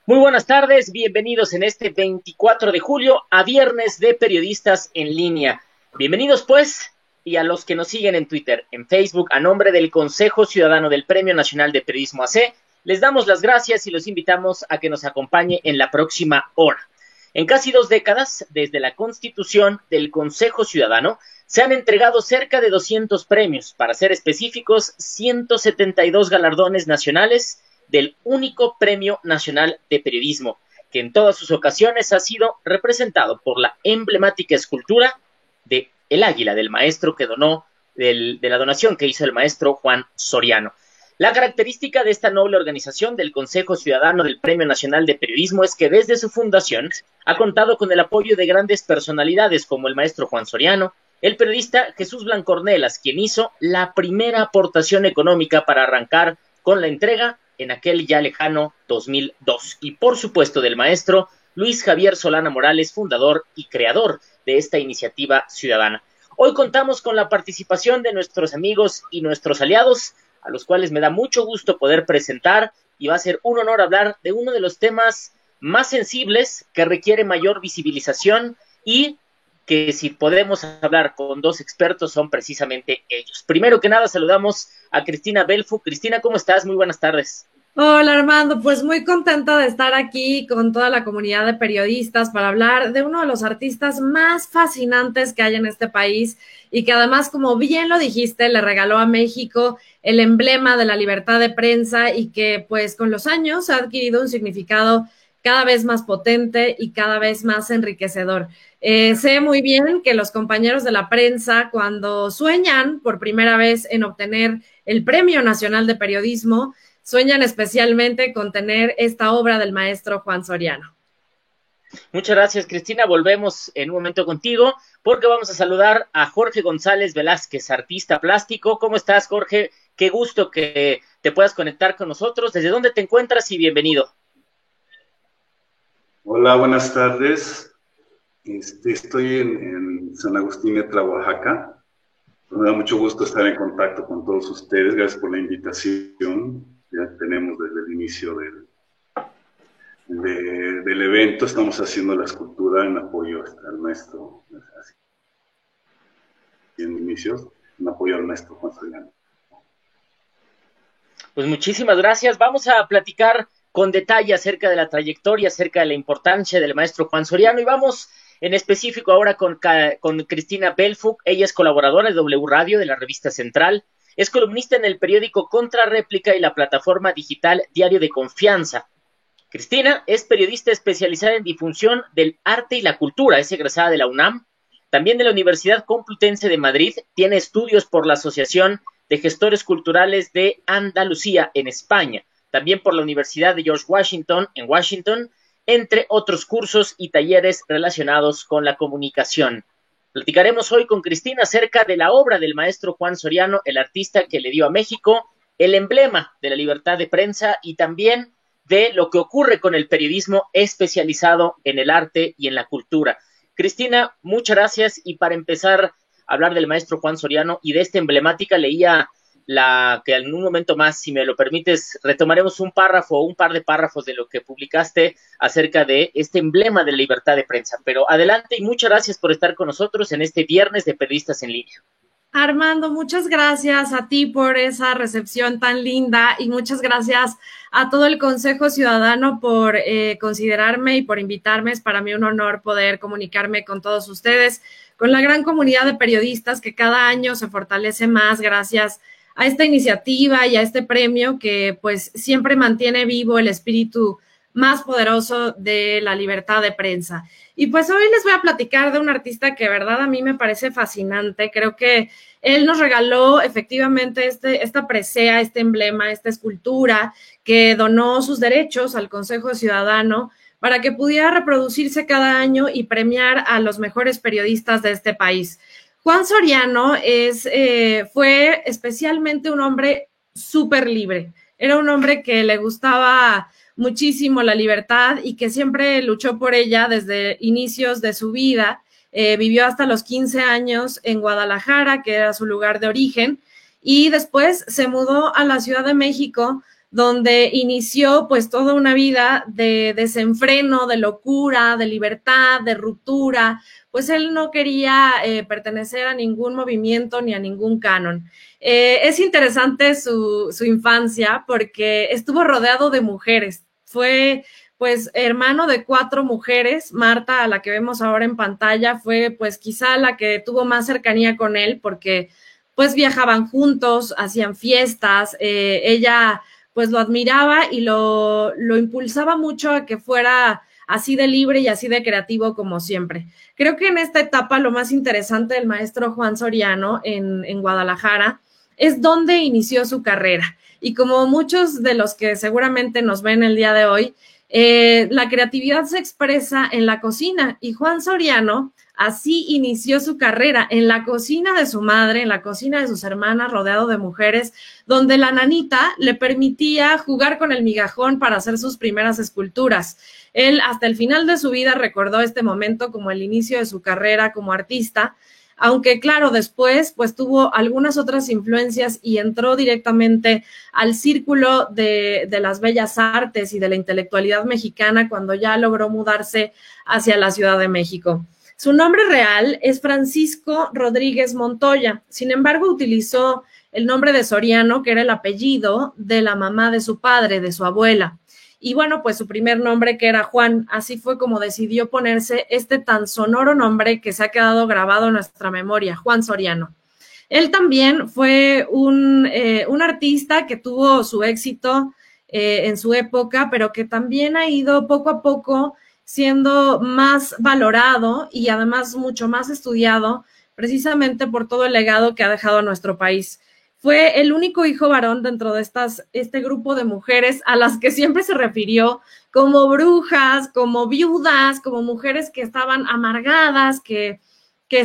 Muy buenas tardes, bienvenidos en este 24 de julio a Viernes de Periodistas en Línea. Bienvenidos pues, y a los que nos siguen en Twitter, en Facebook, a nombre del Consejo Ciudadano del Premio Nacional de Periodismo AC, les damos las gracias y los invitamos a que nos acompañe en la próxima hora. En casi 2 décadas, desde la constitución del Consejo Ciudadano, se han entregado cerca de 200 premios, para ser específicos, 172 galardones nacionales del único Premio Nacional de Periodismo, que en todas sus ocasiones ha sido representado por la emblemática escultura de El Águila, del maestro que donó, de la donación que hizo el maestro Juan Soriano. La característica de esta noble organización del Consejo Ciudadano del Premio Nacional de Periodismo es que desde su fundación ha contado con el apoyo de grandes personalidades como el maestro Juan Soriano, el periodista Jesús Blancornelas, quien hizo la primera aportación económica para arrancar con la entrega en aquel ya lejano 2002. Y por supuesto del maestro Luis Javier Solana Morales, fundador y creador de esta iniciativa ciudadana. Hoy contamos con la participación de nuestros amigos y nuestros aliados, a los cuales me da mucho gusto poder presentar, y va a ser un honor hablar de uno de los temas más sensibles que requiere mayor visibilización y que si podemos hablar con dos expertos son precisamente ellos. Primero que nada saludamos a Cristina Belfu. Cristina, ¿cómo estás? Muy buenas tardes. Hola Armando, pues muy contenta de estar aquí con toda la comunidad de periodistas para hablar de uno de los artistas más fascinantes que hay en este país y que además, como bien lo dijiste, le regaló a México el emblema de la libertad de prensa y que pues con los años ha adquirido un significado cada vez más potente y cada vez más enriquecedor. Sé muy bien que los compañeros de la prensa, cuando sueñan por primera vez en obtener el Premio Nacional de Periodismo, sueñan especialmente con tener esta obra del maestro Juan Soriano. Muchas gracias, Cristina. Volvemos en un momento contigo porque vamos a saludar a Jorge González Velázquez, artista plástico. ¿Cómo estás, Jorge? Qué gusto que te puedas conectar con nosotros. ¿Desde dónde te encuentras? Y bienvenido. Hola, buenas tardes. Estoy en San Agustín Etla, Oaxaca. Me da mucho gusto estar en contacto con todos ustedes. Gracias por la invitación. Ya tenemos desde el inicio del evento. Estamos haciendo la escultura en apoyo al maestro, en inicios, en apoyo al maestro Juan Soriano. Pues muchísimas gracias. Vamos a platicar con detalle acerca de la trayectoria, acerca de la importancia del maestro Juan Soriano, y vamos en específico ahora con Cristina Belfug. Ella es colaboradora de W Radio, de la revista Central, es columnista en el periódico Contrarréplica y la plataforma digital Diario de Confianza. Cristina es periodista especializada en difusión del arte y la cultura, es egresada de la UNAM, también de la Universidad Complutense de Madrid, tiene estudios por la Asociación de Gestores Culturales de Andalucía en España, también por la Universidad de George Washington en Washington, entre otros cursos y talleres relacionados con la comunicación. Platicaremos hoy con Cristina acerca de la obra del maestro Juan Soriano, el artista que le dio a México el emblema de la libertad de prensa, y también de lo que ocurre con el periodismo especializado en el arte y en la cultura. Cristina, muchas gracias, y para empezar a hablar del maestro Juan Soriano y de esta emblemática, leía la que en un momento más, si me lo permites, retomaremos un par de párrafos de lo que publicaste acerca de este emblema de la libertad de prensa. Pero adelante y muchas gracias por estar con nosotros en este Viernes de Periodistas en Línea. Armando, muchas gracias a ti por esa recepción tan linda y muchas gracias a todo el Consejo Ciudadano por considerarme y por invitarme. Es para mí un honor poder comunicarme con todos ustedes, con la gran comunidad de periodistas que cada año se fortalece más gracias a esta iniciativa y a este premio que pues siempre mantiene vivo el espíritu más poderoso de la libertad de prensa. Y pues hoy les voy a platicar de un artista que de verdad a mí me parece fascinante. Creo que él nos regaló efectivamente esta presea, este emblema, esta escultura, que donó sus derechos al Consejo Ciudadano para que pudiera reproducirse cada año y premiar a los mejores periodistas de este país. Juan Soriano fue especialmente un hombre súper libre. Era un hombre que le gustaba muchísimo la libertad y que siempre luchó por ella desde inicios de su vida. Vivió hasta los 15 años en Guadalajara, que era su lugar de origen, y después se mudó a la Ciudad de México, donde inició pues toda una vida de desenfreno, de locura, de libertad, de ruptura. Pues él no quería pertenecer a ningún movimiento ni a ningún canon. Es interesante su infancia porque estuvo rodeado de mujeres. Fue pues hermano de 4 mujeres. Marta, a la que vemos ahora en pantalla, fue pues quizá la que tuvo más cercanía con él porque pues viajaban juntos, hacían fiestas, ella pues lo admiraba y lo impulsaba mucho a que fuera así de libre y así de creativo como siempre. Creo que en esta etapa lo más interesante del maestro Juan Soriano en Guadalajara es donde inició su carrera. Y como muchos de los que seguramente nos ven el día de hoy, la creatividad se expresa en la cocina y Juan Soriano así inició su carrera, en la cocina de su madre, en la cocina de sus hermanas, rodeado de mujeres, donde la nanita le permitía jugar con el migajón para hacer sus primeras esculturas. Él hasta el final de su vida recordó este momento como el inicio de su carrera como artista, aunque claro, después pues tuvo algunas otras influencias y entró directamente al círculo de las bellas artes y de la intelectualidad mexicana cuando ya logró mudarse hacia la Ciudad de México. Su nombre real es Francisco Rodríguez Montoya, sin embargo utilizó el nombre de Soriano, que era el apellido de la mamá de su padre, de su abuela. Y bueno, pues su primer nombre, que era Juan, así fue como decidió ponerse este tan sonoro nombre que se ha quedado grabado en nuestra memoria, Juan Soriano. Él también fue un artista que tuvo su éxito en su época, pero que también ha ido poco a poco siendo más valorado y además mucho más estudiado, precisamente por todo el legado que ha dejado a nuestro país. Fue el único hijo varón dentro de este grupo de mujeres a las que siempre se refirió como brujas, como viudas, como mujeres que estaban amargadas, que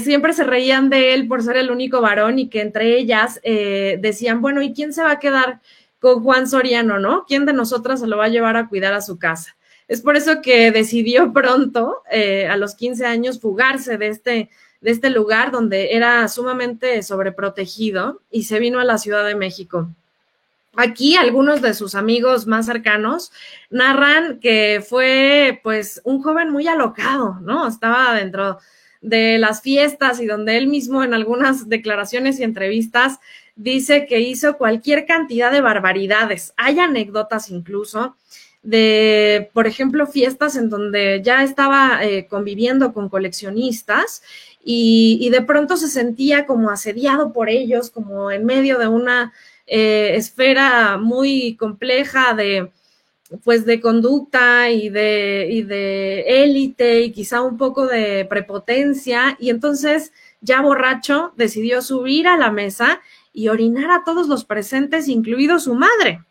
siempre se reían de él por ser el único varón y que entre ellas decían, bueno, ¿y quién se va a quedar con Juan Soriano, no? ¿Quién de nosotras se lo va a llevar a cuidar a su casa? Es por eso que decidió pronto, a los 15 años, fugarse de este lugar donde era sumamente sobreprotegido y se vino a la Ciudad de México. Aquí algunos de sus amigos más cercanos narran que fue pues un joven muy alocado, ¿no? Estaba dentro de las fiestas y donde él mismo en algunas declaraciones y entrevistas dice que hizo cualquier cantidad de barbaridades. Hay anécdotas incluso de, por ejemplo, fiestas en donde ya estaba conviviendo con coleccionistas y de pronto se sentía como asediado por ellos, como en medio de una esfera muy compleja de conducta y de élite y quizá un poco de prepotencia, y entonces ya borracho decidió subir a la mesa y orinar a todos los presentes, incluido su madre.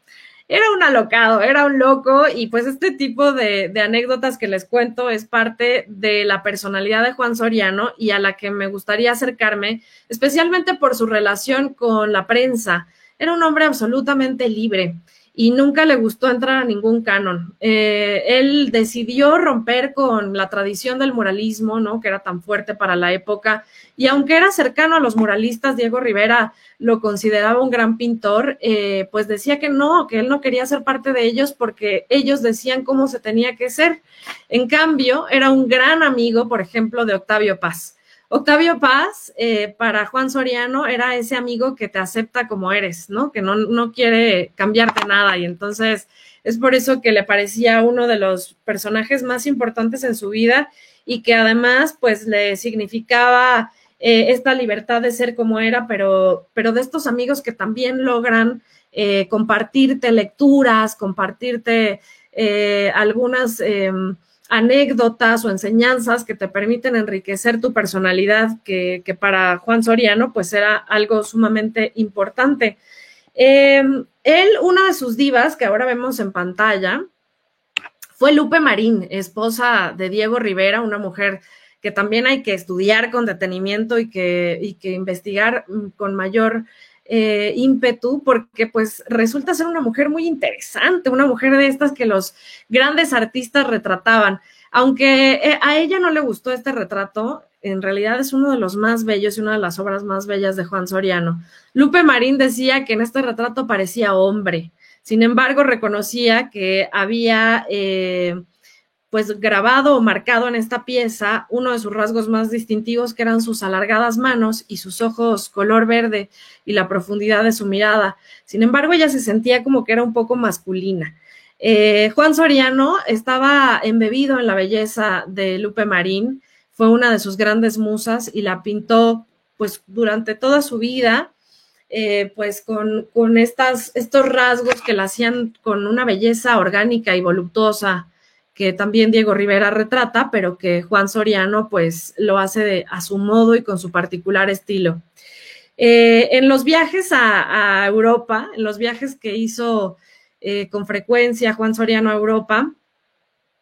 Era un alocado, era un loco, y pues este tipo de anécdotas que les cuento es parte de la personalidad de Juan Soriano y a la que me gustaría acercarme, especialmente por su relación con la prensa. Era un hombre absolutamente libre y nunca le gustó entrar a ningún canon. Él decidió romper con la tradición del muralismo, ¿no?, que era tan fuerte para la época, y aunque era cercano a los muralistas, Diego Rivera lo consideraba un gran pintor, pues decía que él no quería ser parte de ellos porque ellos decían cómo se tenía que ser. En cambio, era un gran amigo, por ejemplo, de Octavio Paz. Octavio Paz, para Juan Soriano, era ese amigo que te acepta como eres, ¿no? Que no quiere cambiarte nada, y entonces es por eso que le parecía uno de los personajes más importantes en su vida y que además pues le significaba esta libertad de ser como era, pero de estos amigos que también logran compartirte lecturas, compartirte algunas anécdotas o enseñanzas que te permiten enriquecer tu personalidad, que para Juan Soriano pues era algo sumamente importante. Una de sus divas que ahora vemos en pantalla fue Lupe Marín, esposa de Diego Rivera, una mujer que también hay que estudiar con detenimiento y que investigar con mayor ímpetu, porque pues resulta ser una mujer muy interesante, una mujer de estas que los grandes artistas retrataban. Aunque a ella no le gustó este retrato, en realidad es uno de los más bellos y una de las obras más bellas de Juan Soriano. Lupe Marín decía que en este retrato parecía hombre, Sin embargo, reconocía que había pues grabado o marcado en esta pieza uno de sus rasgos más distintivos, que eran sus alargadas manos y sus ojos color verde y la profundidad de su mirada. Sin embargo, ella se sentía como que era un poco masculina. Juan Soriano estaba embebido en la belleza de Lupe Marín, fue una de sus grandes musas y la pintó pues durante toda su vida, pues con estos rasgos que la hacían con una belleza orgánica y voluptuosa, que también Diego Rivera retrata, pero que Juan Soriano pues lo hace a su modo y con su particular estilo. En los viajes a Europa, en los viajes que hizo con frecuencia Juan Soriano a Europa,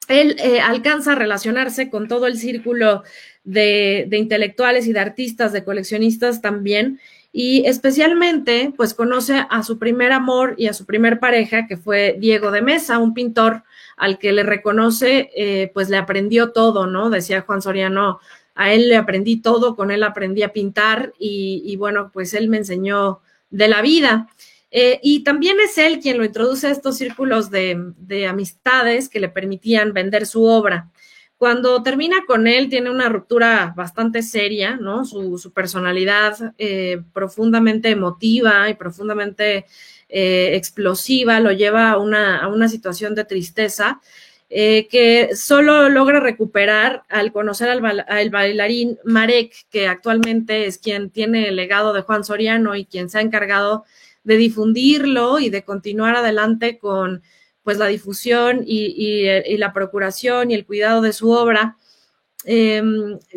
él alcanza a relacionarse con todo el círculo de intelectuales y de artistas, de coleccionistas también, y especialmente pues conoce a su primer amor y a su primer pareja, que fue Diego de Mesa, un pintor al que le reconoce, pues le aprendió todo, ¿no? Decía Juan Soriano, a él le aprendí todo, con él aprendí a pintar y bueno, pues él me enseñó de la vida. Y también es él quien lo introduce a estos círculos de amistades que le permitían vender su obra. Cuando termina con él, tiene una ruptura bastante seria, ¿no? Su personalidad profundamente emotiva y profundamente explosiva lo lleva a una situación de tristeza que solo logra recuperar al conocer al bailarín Marek, que actualmente es quien tiene el legado de Juan Soriano y quien se ha encargado de difundirlo y de continuar adelante con pues la difusión y la procuración y el cuidado de su obra.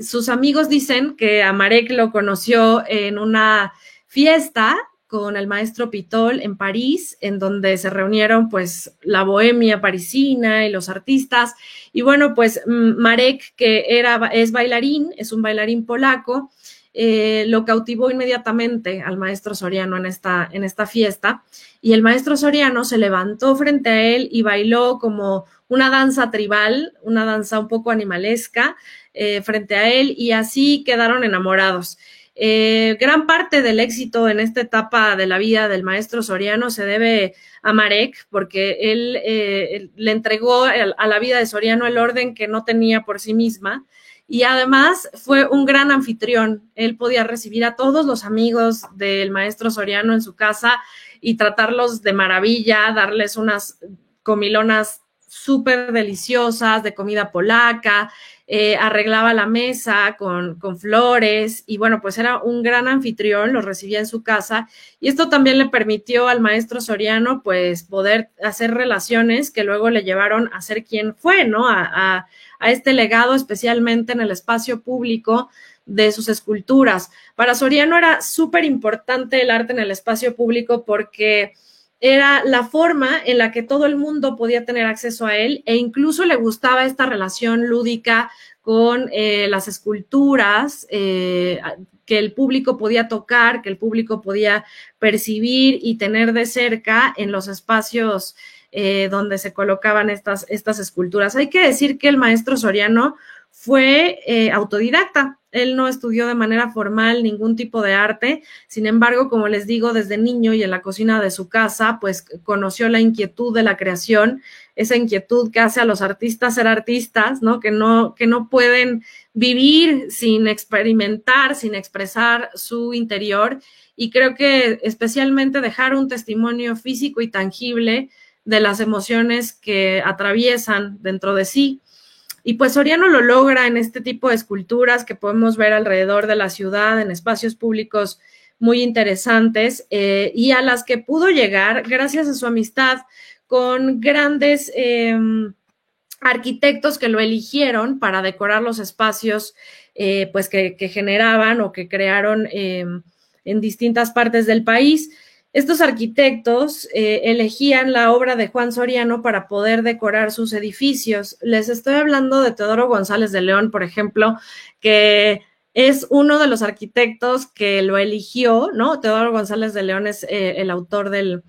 Sus amigos dicen que a Marek lo conoció en una fiesta con el maestro Pitol en París, en donde se reunieron pues la bohemia parisina y los artistas. Y bueno, pues Marek, que es bailarín, es un bailarín polaco, lo cautivó inmediatamente al maestro Soriano en esta fiesta, y el maestro Soriano se levantó frente a él y bailó como una danza tribal, una danza un poco animalesca frente a él, y así quedaron enamorados. Gran parte del éxito en esta etapa de la vida del maestro Soriano se debe a Marek, porque él le entregó a la vida de Soriano el orden que no tenía por sí misma, y además fue un gran anfitrión. Él podía recibir a todos los amigos del maestro Soriano en su casa y tratarlos de maravilla, darles unas comilonas súper deliciosas de comida polaca, arreglaba la mesa con flores, y bueno, pues era un gran anfitrión, los recibía en su casa, y esto también le permitió al maestro Soriano pues poder hacer relaciones que luego le llevaron a ser quien fue, ¿no? A este legado, especialmente en el espacio público de sus esculturas. Para Soriano era súper importante el arte en el espacio público porque era la forma en la que todo el mundo podía tener acceso a él, e incluso le gustaba esta relación lúdica con las esculturas que el público podía tocar, que el público podía percibir y tener de cerca en los espacios donde se colocaban estas esculturas. Hay que decir que el maestro Soriano fue autodidacta. Él no estudió de manera formal ningún tipo de arte. Sin embargo, como les digo, desde niño y en la cocina de su casa, pues conoció la inquietud de la creación, esa inquietud que hace a los artistas ser artistas, ¿no? Que no pueden vivir sin experimentar, sin expresar su interior. Y creo que especialmente dejar un testimonio físico y tangible de las emociones que atraviesan dentro de sí. Y pues Soriano lo logra en este tipo de esculturas que podemos ver alrededor de la ciudad, en espacios públicos muy interesantes, y a las que pudo llegar gracias a su amistad con grandes arquitectos que lo eligieron para decorar los espacios pues que generaban o que crearon en distintas partes del país. Estos arquitectos elegían la obra de Juan Soriano para poder decorar sus edificios. Les estoy hablando de Teodoro González de León, por ejemplo, que es uno de los arquitectos que lo eligió, ¿no? Teodoro González de León es el autor del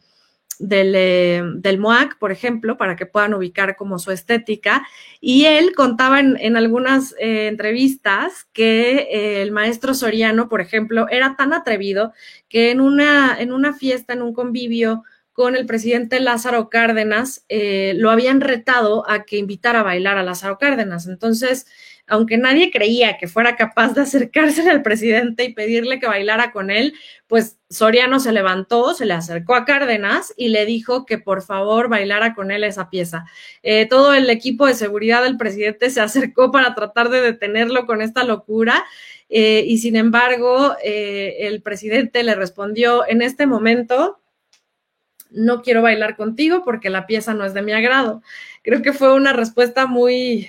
MOAC, por ejemplo, para que puedan ubicar como su estética, y él contaba en algunas entrevistas que el maestro Soriano, por ejemplo, era tan atrevido que en una fiesta, en un convivio con el presidente Lázaro Cárdenas, lo habían retado a que invitara a bailar a Lázaro Cárdenas. Entonces, aunque nadie creía que fuera capaz de acercarse al presidente y pedirle que bailara con él, pues Soriano se levantó, se le acercó a Cárdenas y le dijo que por favor bailara con él esa pieza. Todo el equipo de seguridad del presidente se acercó para tratar de detenerlo con esta locura, y sin embargo, el presidente le respondió: en este momento no quiero bailar contigo porque la pieza no es de mi agrado. Creo que fue una respuesta muy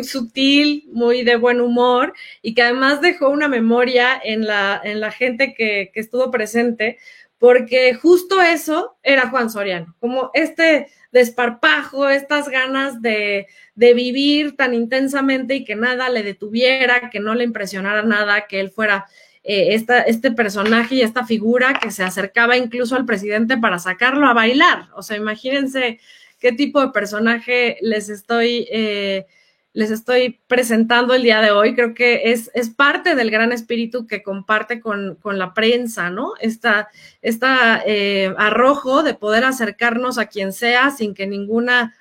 sutil, muy de buen humor, y que además dejó una memoria en la gente que estuvo presente, porque justo eso era Juan Soriano, como este desparpajo, estas ganas de vivir tan intensamente y que nada le detuviera, que no le impresionara nada, que él fuera este personaje y esta figura que se acercaba incluso al presidente para sacarlo a bailar. O sea, imagínense qué tipo de personaje les estoy presentando el día de hoy. Creo que es parte del gran espíritu que comparte con la prensa, ¿no? Esta arrojo de poder acercarnos a quien sea sin que ninguna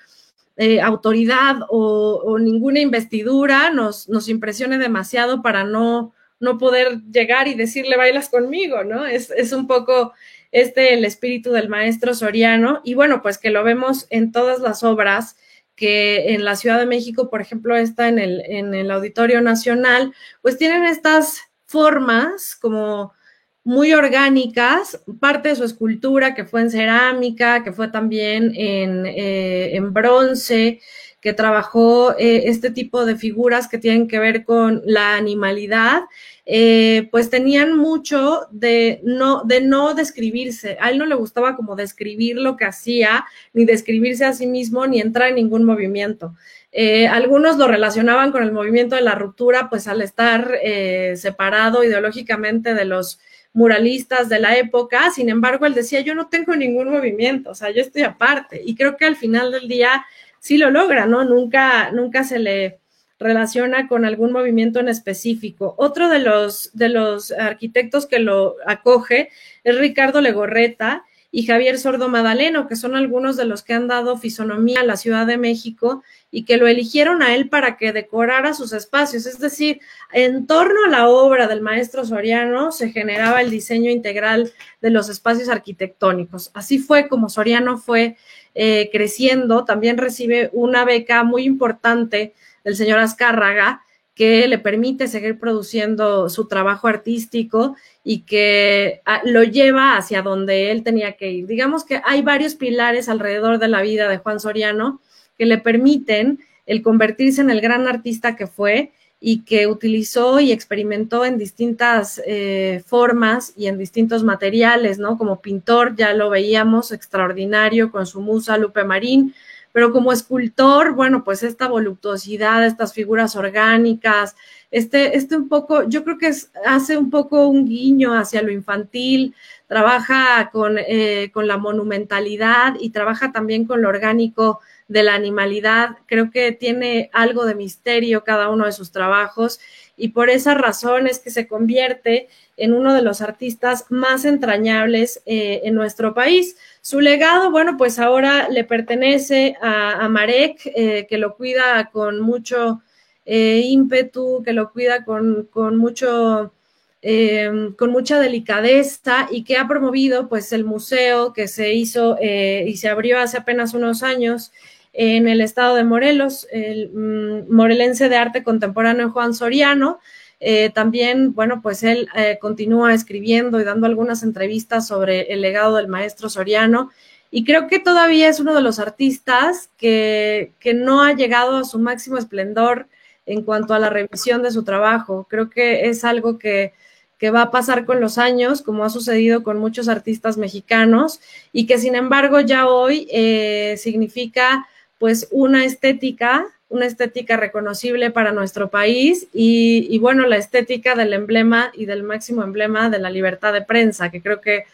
autoridad o ninguna investidura nos impresione demasiado para no poder llegar y decirle bailas conmigo, ¿no? Es un poco el espíritu del maestro Soriano, y bueno, pues que lo vemos en todas las obras, que en la Ciudad de México, por ejemplo, está en el Auditorio Nacional, pues tienen estas formas como muy orgánicas, parte de su escultura que fue en cerámica, que fue también en bronce, que trabajó este tipo de figuras que tienen que ver con la animalidad, pues tenían mucho de no describirse. A él no le gustaba como describir lo que hacía, ni describirse a sí mismo, ni entrar en ningún movimiento. Algunos lo relacionaban con el movimiento de la ruptura, pues al estar separado ideológicamente de los muralistas de la época. Sin embargo, él decía: yo no tengo ningún movimiento, o sea, yo estoy aparte, y creo que al final del día sí lo logra, ¿no? Nunca se le relaciona con algún movimiento en específico. Otro de los arquitectos que lo acoge es Ricardo Legorreta y Javier Sordo Madaleno, que son algunos de los que han dado fisonomía a la Ciudad de México y que lo eligieron a él para que decorara sus espacios. Es decir, en torno a la obra del maestro Soriano se generaba el diseño integral de los espacios arquitectónicos. Así fue como Soriano fue creciendo. También recibe una beca muy importante del señor Azcárraga, que le permite seguir produciendo su trabajo artístico y que lo lleva hacia donde él tenía que ir. Digamos que hay varios pilares alrededor de la vida de Juan Soriano que le permiten el convertirse en el gran artista que fue y que utilizó y experimentó en distintas formas y en distintos materiales, ¿no? Como pintor, ya lo veíamos, extraordinario con su musa Lupe Marín, pero como escultor, bueno, pues esta voluptuosidad, estas figuras orgánicas, un poco, yo creo que hace un poco un guiño hacia lo infantil, trabaja con la monumentalidad y trabaja también con lo orgánico de la animalidad. Creo que tiene algo de misterio cada uno de sus trabajos, y por esa razón es que se convierte en uno de los artistas más entrañables en nuestro país. Su legado, bueno, pues ahora le pertenece a Marek, que lo cuida con mucho ímpetu, que lo cuida con mucha delicadeza, y que ha promovido pues el museo que se hizo y se abrió hace apenas unos años en el estado de Morelos, el Morelense de Arte Contemporáneo Juan Soriano. También, bueno, pues él continúa escribiendo y dando algunas entrevistas sobre el legado del maestro Soriano, y creo que todavía es uno de los artistas que no ha llegado a su máximo esplendor en cuanto a la revisión de su trabajo. Creo que es algo que va a pasar con los años, como ha sucedido con muchos artistas mexicanos, y que sin embargo ya hoy significa pues una estética reconocible para nuestro país, y bueno, la estética del emblema y del máximo emblema de la libertad de prensa, que creo que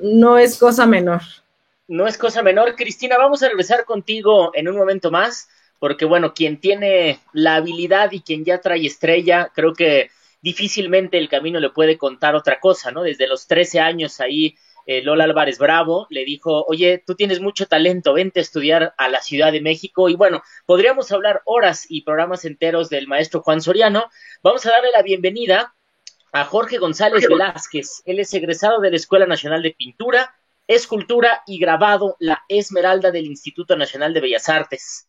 no es cosa menor. No es cosa menor. Cristina, vamos a regresar contigo en un momento más, porque bueno, quien tiene la habilidad y quien ya trae estrella, creo que difícilmente el camino le puede contar otra cosa, ¿no? Desde los 13 años ahí Lola Álvarez Bravo, le dijo, oye, tú tienes mucho talento, vente a estudiar a la Ciudad de México. Y bueno, podríamos hablar horas y programas enteros del maestro Juan Soriano. Vamos a darle la bienvenida a Jorge González Velázquez. Él es egresado de la Escuela Nacional de Pintura, Escultura y Grabado La Esmeralda del Instituto Nacional de Bellas Artes.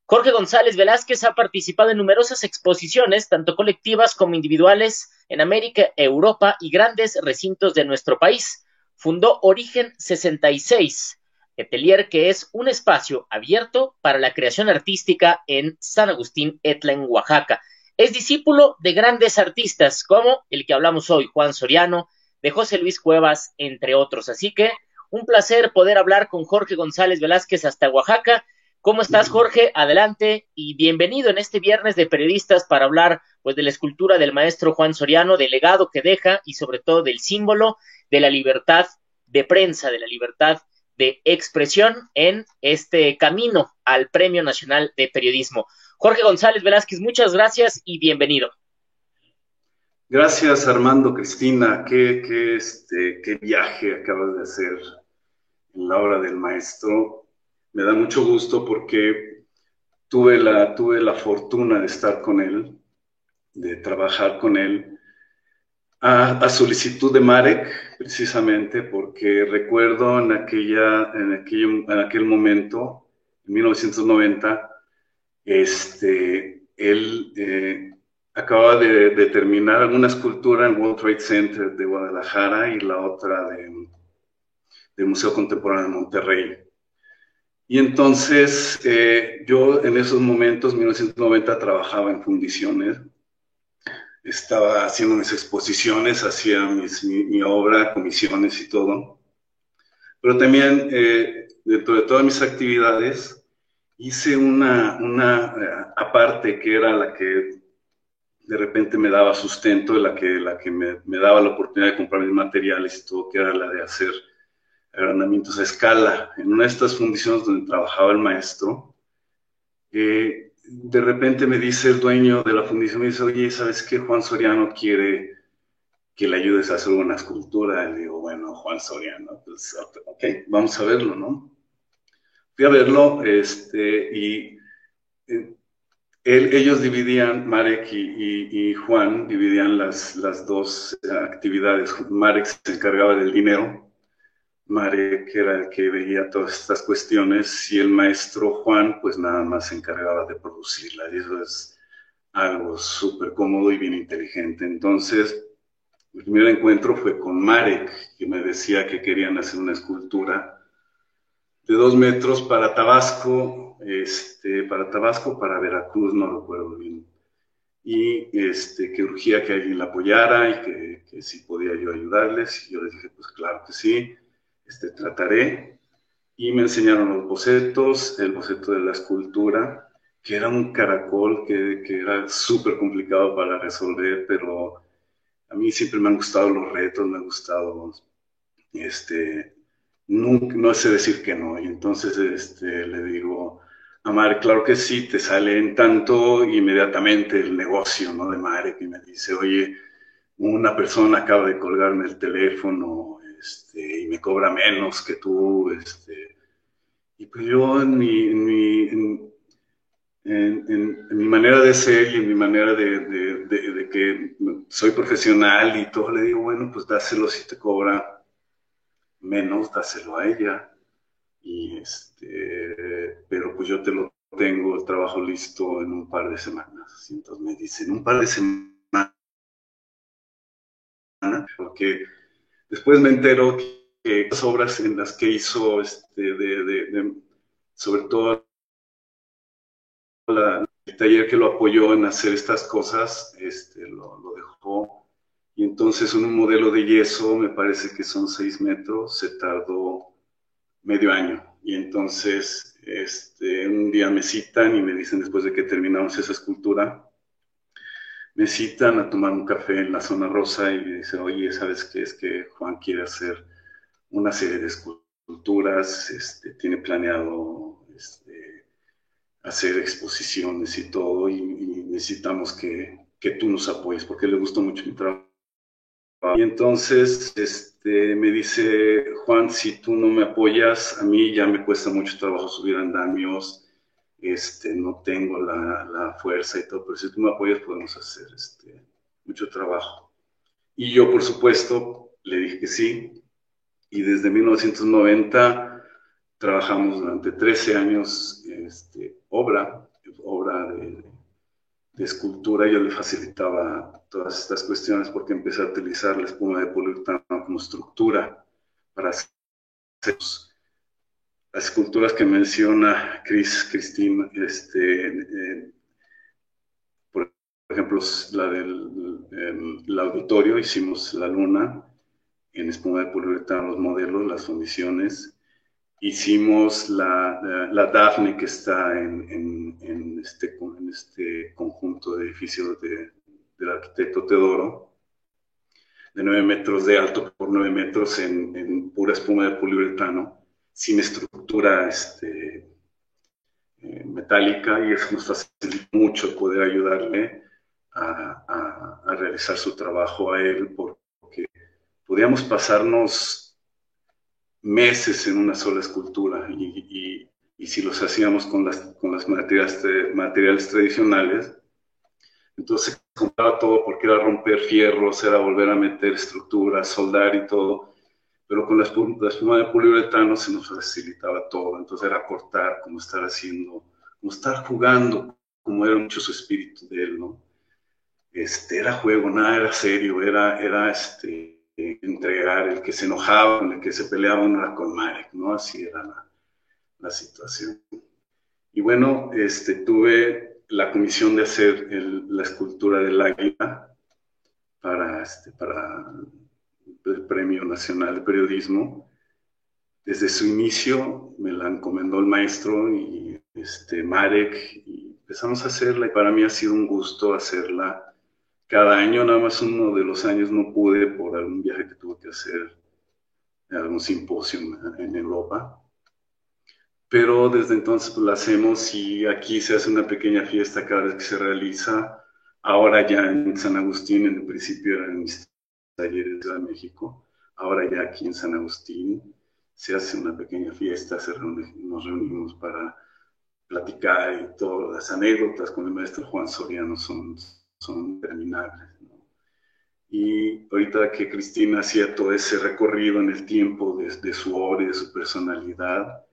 Jorge González Velázquez ha participado en numerosas exposiciones, tanto colectivas como individuales, en América, Europa y grandes recintos de nuestro país. Fundó Origen 66, Atelier, que es un espacio abierto para la creación artística en San Agustín Etla, en Oaxaca. Es discípulo de grandes artistas como el que hablamos hoy, Juan Soriano, de José Luis Cuevas, entre otros. Así que un placer poder hablar con Jorge González Velázquez hasta Oaxaca. ¿Cómo estás, Jorge? Adelante y bienvenido en este viernes de periodistas para hablar pues de la escultura del maestro Juan Soriano, del legado que deja y sobre todo del símbolo de la libertad de prensa, de la libertad de expresión en este camino al Premio Nacional de Periodismo. Jorge González Velázquez, muchas gracias y bienvenido. Gracias, Armando, Cristina. Qué viaje acabas de hacer en la obra del maestro. Me da mucho gusto porque tuve la fortuna de estar con él, de trabajar con él, a solicitud de Marek, precisamente, porque recuerdo en aquel momento, en 1990, él acababa de terminar una escultura en World Trade Center de Guadalajara y la otra del Museo Contemporáneo de Monterrey. Y entonces yo en esos momentos, 1990, trabajaba en fundiciones, estaba haciendo mis exposiciones, hacía mi obra, comisiones y todo, pero también dentro de todas mis actividades hice una aparte que era la que de repente me daba sustento, la que me daba la oportunidad de comprar mis materiales y todo, que era la de hacer agrandamientos a escala. En una de estas fundiciones donde trabajaba el maestro, de repente me dice el dueño de la fundición, me dice, oye, ¿sabes qué? Juan Soriano quiere que le ayudes a hacer una escultura. Y le digo, bueno, Juan Soriano, pues, ok, vamos a verlo, ¿no? Fui a verlo, y ellos dividían, Marek y Juan dividían las dos actividades. Marek se encargaba del dinero, Marek era el que veía todas estas cuestiones, y el maestro Juan pues nada más se encargaba de producirla, y eso es algo súper cómodo y bien inteligente. Entonces, el primer encuentro fue con Marek, que me decía que querían hacer una escultura de 2 metros para Tabasco, para Veracruz, no recuerdo bien, y que urgía que alguien la apoyara y que si podía yo ayudarles, y yo les dije, pues claro que sí, trataré, y me enseñaron los bocetos, el boceto de la escultura, que era un caracol que era súper complicado para resolver, pero a mí siempre me han gustado los retos, me ha gustado, no sé decir que no, y entonces le digo a Marek, claro que sí, te sale en tanto, inmediatamente el negocio, ¿no?, de Marek, y me dice, oye, una persona acaba de colgarme el teléfono, y me cobra menos que tú, y pues yo en mi manera de ser y en mi manera de que soy profesional y todo, le digo, bueno, pues dáselo, si te cobra menos, dáselo a ella, y pero pues yo te lo tengo el trabajo listo en un par de semanas. Y entonces me dice, en un par de semanas, porque después me entero que las obras en las que hizo, sobre todo el taller que lo apoyó en hacer estas cosas, lo dejó. Y entonces en un modelo de yeso, me parece que son 6 metros, se tardó medio año. Y entonces un día me citan y me dicen, después de que terminamos esa escultura, me citan a tomar un café en la zona rosa y me dicen, oye, ¿sabes qué? Es que Juan quiere hacer una serie de esculturas, tiene planeado hacer exposiciones y todo, y necesitamos que tú nos apoyes, porque le gustó mucho mi trabajo. Y entonces me dice, Juan, si tú no me apoyas, a mí ya me cuesta mucho trabajo subir andamios, no tengo la fuerza y todo, pero si tú me apoyas podemos hacer mucho trabajo. Y yo, por supuesto, le dije que sí, y desde 1990 trabajamos durante 13 años obra de escultura. Yo le facilitaba todas estas cuestiones porque empecé a utilizar la espuma de poliuretano como estructura para hacer las esculturas que menciona Cristina, por ejemplo, la del auditorio, hicimos la luna en espuma de poliuretano, los modelos, las fundiciones. Hicimos la Dafne que está en este conjunto de edificios del arquitecto Teodoro, de 9 metros de alto por 9 metros en pura espuma de poliuretano, sin estructura metálica, y eso nos facilita mucho poder ayudarle a realizar su trabajo a él, porque podíamos pasarnos meses en una sola escultura, y si los hacíamos con las materiales tradicionales, entonces se compraba todo porque era romper fierros, era volver a meter estructuras, soldar y todo, pero con la espuma de poliuretano se nos facilitaba todo. Entonces era cortar, como estar haciendo, como estar jugando, como era mucho su espíritu de él, ¿no? Era juego, nada era serio, era entregar. El que se enojaba, con el que se peleaba no era con Marek, ¿no? Así era la situación. Y bueno, tuve la comisión de hacer la escultura del águila para el Premio Nacional de Periodismo. Desde su inicio me la encomendó el maestro y Marek, y empezamos a hacerla, y para mí ha sido un gusto hacerla cada año. Nada más uno de los años no pude por algún viaje que tuve que hacer, algún simposio en Europa, pero desde entonces pues la hacemos, y aquí se hace una pequeña fiesta cada vez que se realiza. Ahora ya en San Agustín, en el principio eran mis talleres de México, ahora ya aquí en San Agustín se hace una pequeña fiesta, nos reunimos para platicar, y todas las anécdotas con el maestro Juan Soriano son interminables, ¿no? Y ahorita que Cristina hacía todo ese recorrido en el tiempo de su obra y de su personalidad,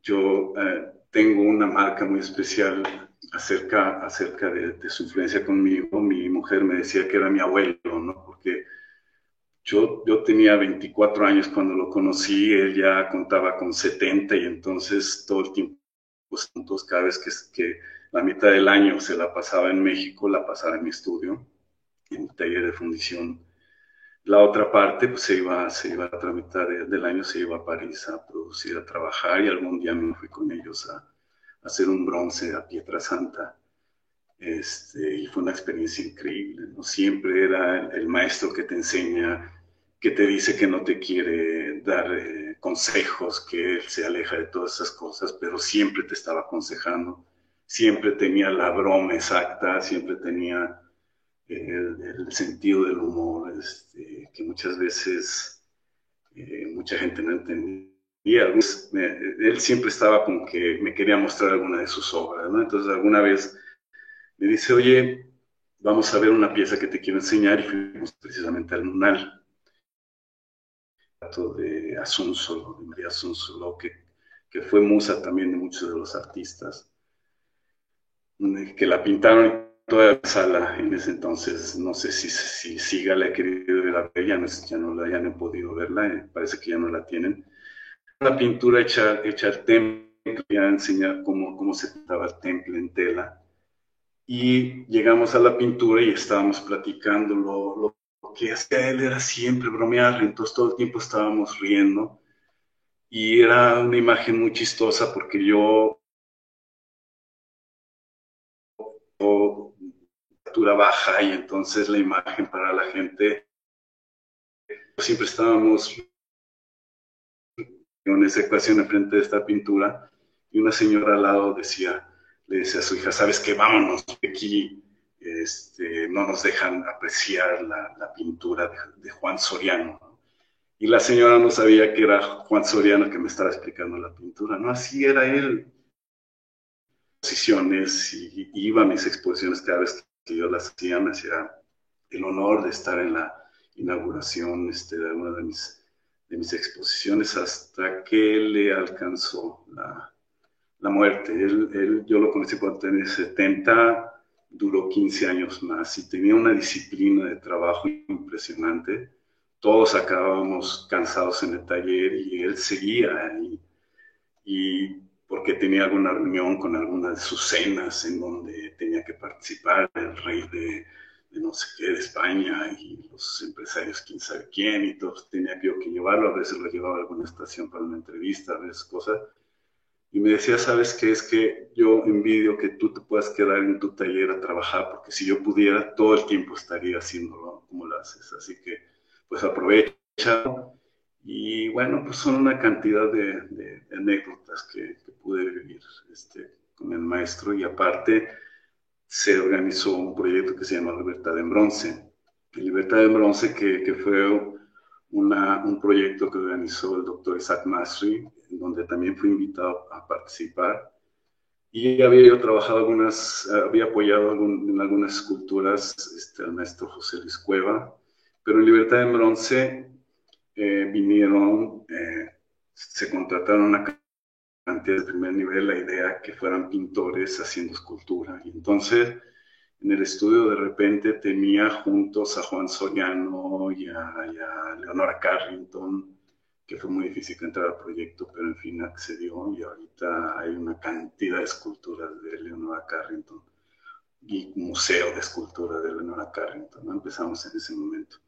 yo tengo una marca muy especial acerca de su influencia conmigo. Mi mujer me decía que era mi abuelo, ¿no? Porque yo tenía 24 años cuando lo conocí, él ya contaba con 70, y entonces todo el tiempo juntos, cada vez que la mitad del año se la pasaba en México, la pasaba en mi estudio, en el taller de fundición. La otra parte pues se iba a la otra mitad del año, se iba a París a producir, a trabajar, y algún día me fui con ellos a hacer un bronce a Pietrasanta. Y fue una experiencia increíble, ¿no? Siempre era el maestro que te enseña, que te dice que no te quiere dar consejos, que él se aleja de todas esas cosas, pero siempre te estaba aconsejando, siempre tenía la broma exacta, siempre tenía el sentido del humor, que muchas veces mucha gente no entendía. Él siempre estaba como que me quería mostrar alguna de sus obras, ¿no? Entonces alguna vez me dice, oye, vamos a ver una pieza que te quiero enseñar, y fuimos precisamente al Munal de Asunzolo, de María Asunzolo, que fue musa también de muchos de los artistas, que la pintaron toda la sala en ese entonces. No sé si Siga la he querido ver, ya no he podido verla, parece que ya no la tienen. Una pintura hecha al temple, ya enseñar cómo se pintaba el temple en tela. Y llegamos a la pintura y estábamos platicando. Lo que hacía él era siempre bromear, entonces todo el tiempo estábamos riendo, y era una imagen muy chistosa porque yo altura baja, y entonces la imagen para la gente, siempre estábamos en esa ecuación enfrente de esta pintura, y una señora al lado le decía a su hija, ¿sabes qué? Vámonos, aquí no nos dejan apreciar la pintura de Juan Soriano, ¿no? Y la señora no sabía que era Juan Soriano que me estaba explicando la pintura, ¿no? Así era él. Exposiciones y iba a mis exposiciones cada vez que yo las hacía, me hacía el honor de estar en la inauguración de alguna de mis exposiciones hasta que le alcanzó la muerte. Yo lo conocí cuando tenía 70, duró 15 años más y tenía una disciplina de trabajo impresionante. Todos acabábamos cansados en el taller y él seguía ahí. Y porque tenía alguna reunión con alguna de sus cenas en donde tenía que participar el rey de no sé qué, de España, y los empresarios quién sabe quién, y todos tenía yo que llevarlo. A veces lo llevaba a alguna estación para una entrevista, a veces cosas. Y me decía, ¿sabes qué? Es que yo envidio que tú te puedas quedar en tu taller a trabajar, porque si yo pudiera, todo el tiempo estaría haciéndolo como lo haces. Así que, pues aprovecha. Y bueno, pues son una cantidad de anécdotas que pude vivir con el maestro. Y aparte, se organizó un proyecto que se llama Libertad en Bronce. Libertad en Bronce, que fue un proyecto que organizó el doctor Isaac Masri, en donde también fui invitado a participar. Y había yo trabajado había apoyado en algunas esculturas al maestro José Luis Cueva, pero en Libertad en Bronce vinieron, se contrataron una cantidad de primer nivel, la idea que fueran pintores haciendo escultura. Y entonces, en el estudio de repente tenía juntos a Juan Soriano y a Leonora Carrington, que fue muy difícil que entrara al proyecto, pero en fin accedió, y ahorita hay una cantidad de esculturas de Leonora Carrington y museo de escultura de Leonora Carrington, ¿no? Empezamos en ese momento.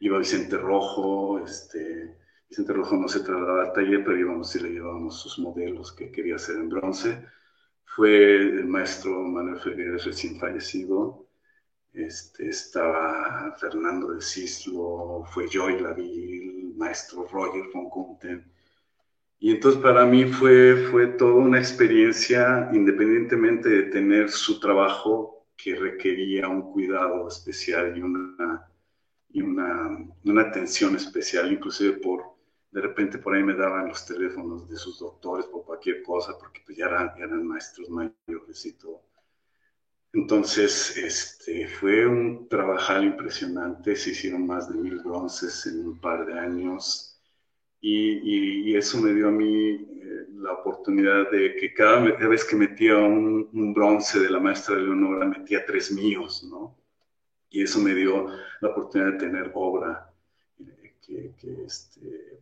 Iba Vicente Rojo, Vicente Rojo no se trasladaba al taller, pero íbamos y le llevábamos sus modelos que quería hacer en bronce. Fue el maestro Manuel Figueres, recién fallecido. Estaba Fernando de Cislo, fue Joy Laville, maestro Roger von Kunten. Y entonces para mí fue toda una experiencia, independientemente de tener su trabajo que requería un cuidado especial y una atención especial, inclusive de repente por ahí me daban los teléfonos de sus doctores por cualquier cosa, porque pues ya eran maestros mayores y todo. Entonces, fue un trabajal impresionante, se hicieron más de 1000 bronces en un par de años, y eso me dio a mí la oportunidad de que cada vez que metía un bronce de la maestra Leonora, metía 3 míos, ¿no? Y eso me dio la oportunidad de tener obra,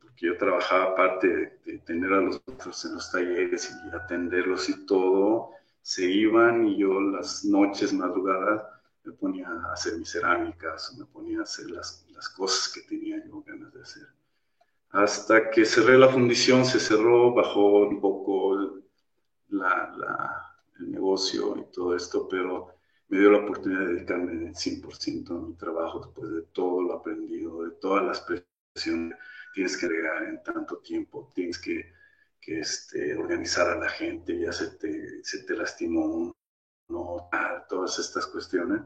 porque yo trabajaba aparte de tener a los otros en los talleres y atenderlos y todo, se iban y yo las noches, madrugadas, me ponía a hacer mis cerámicas, me ponía a hacer las cosas que tenía yo ganas de hacer. Hasta que cerré la fundición, se cerró, bajó un poco el negocio y todo esto, pero me dio la oportunidad de dedicarme del 100% a mi trabajo después de todo lo aprendido, de todas las presiones que tienes que agregar en tanto tiempo, tienes que organizar a la gente, ya se te lastimó uno, todas estas cuestiones.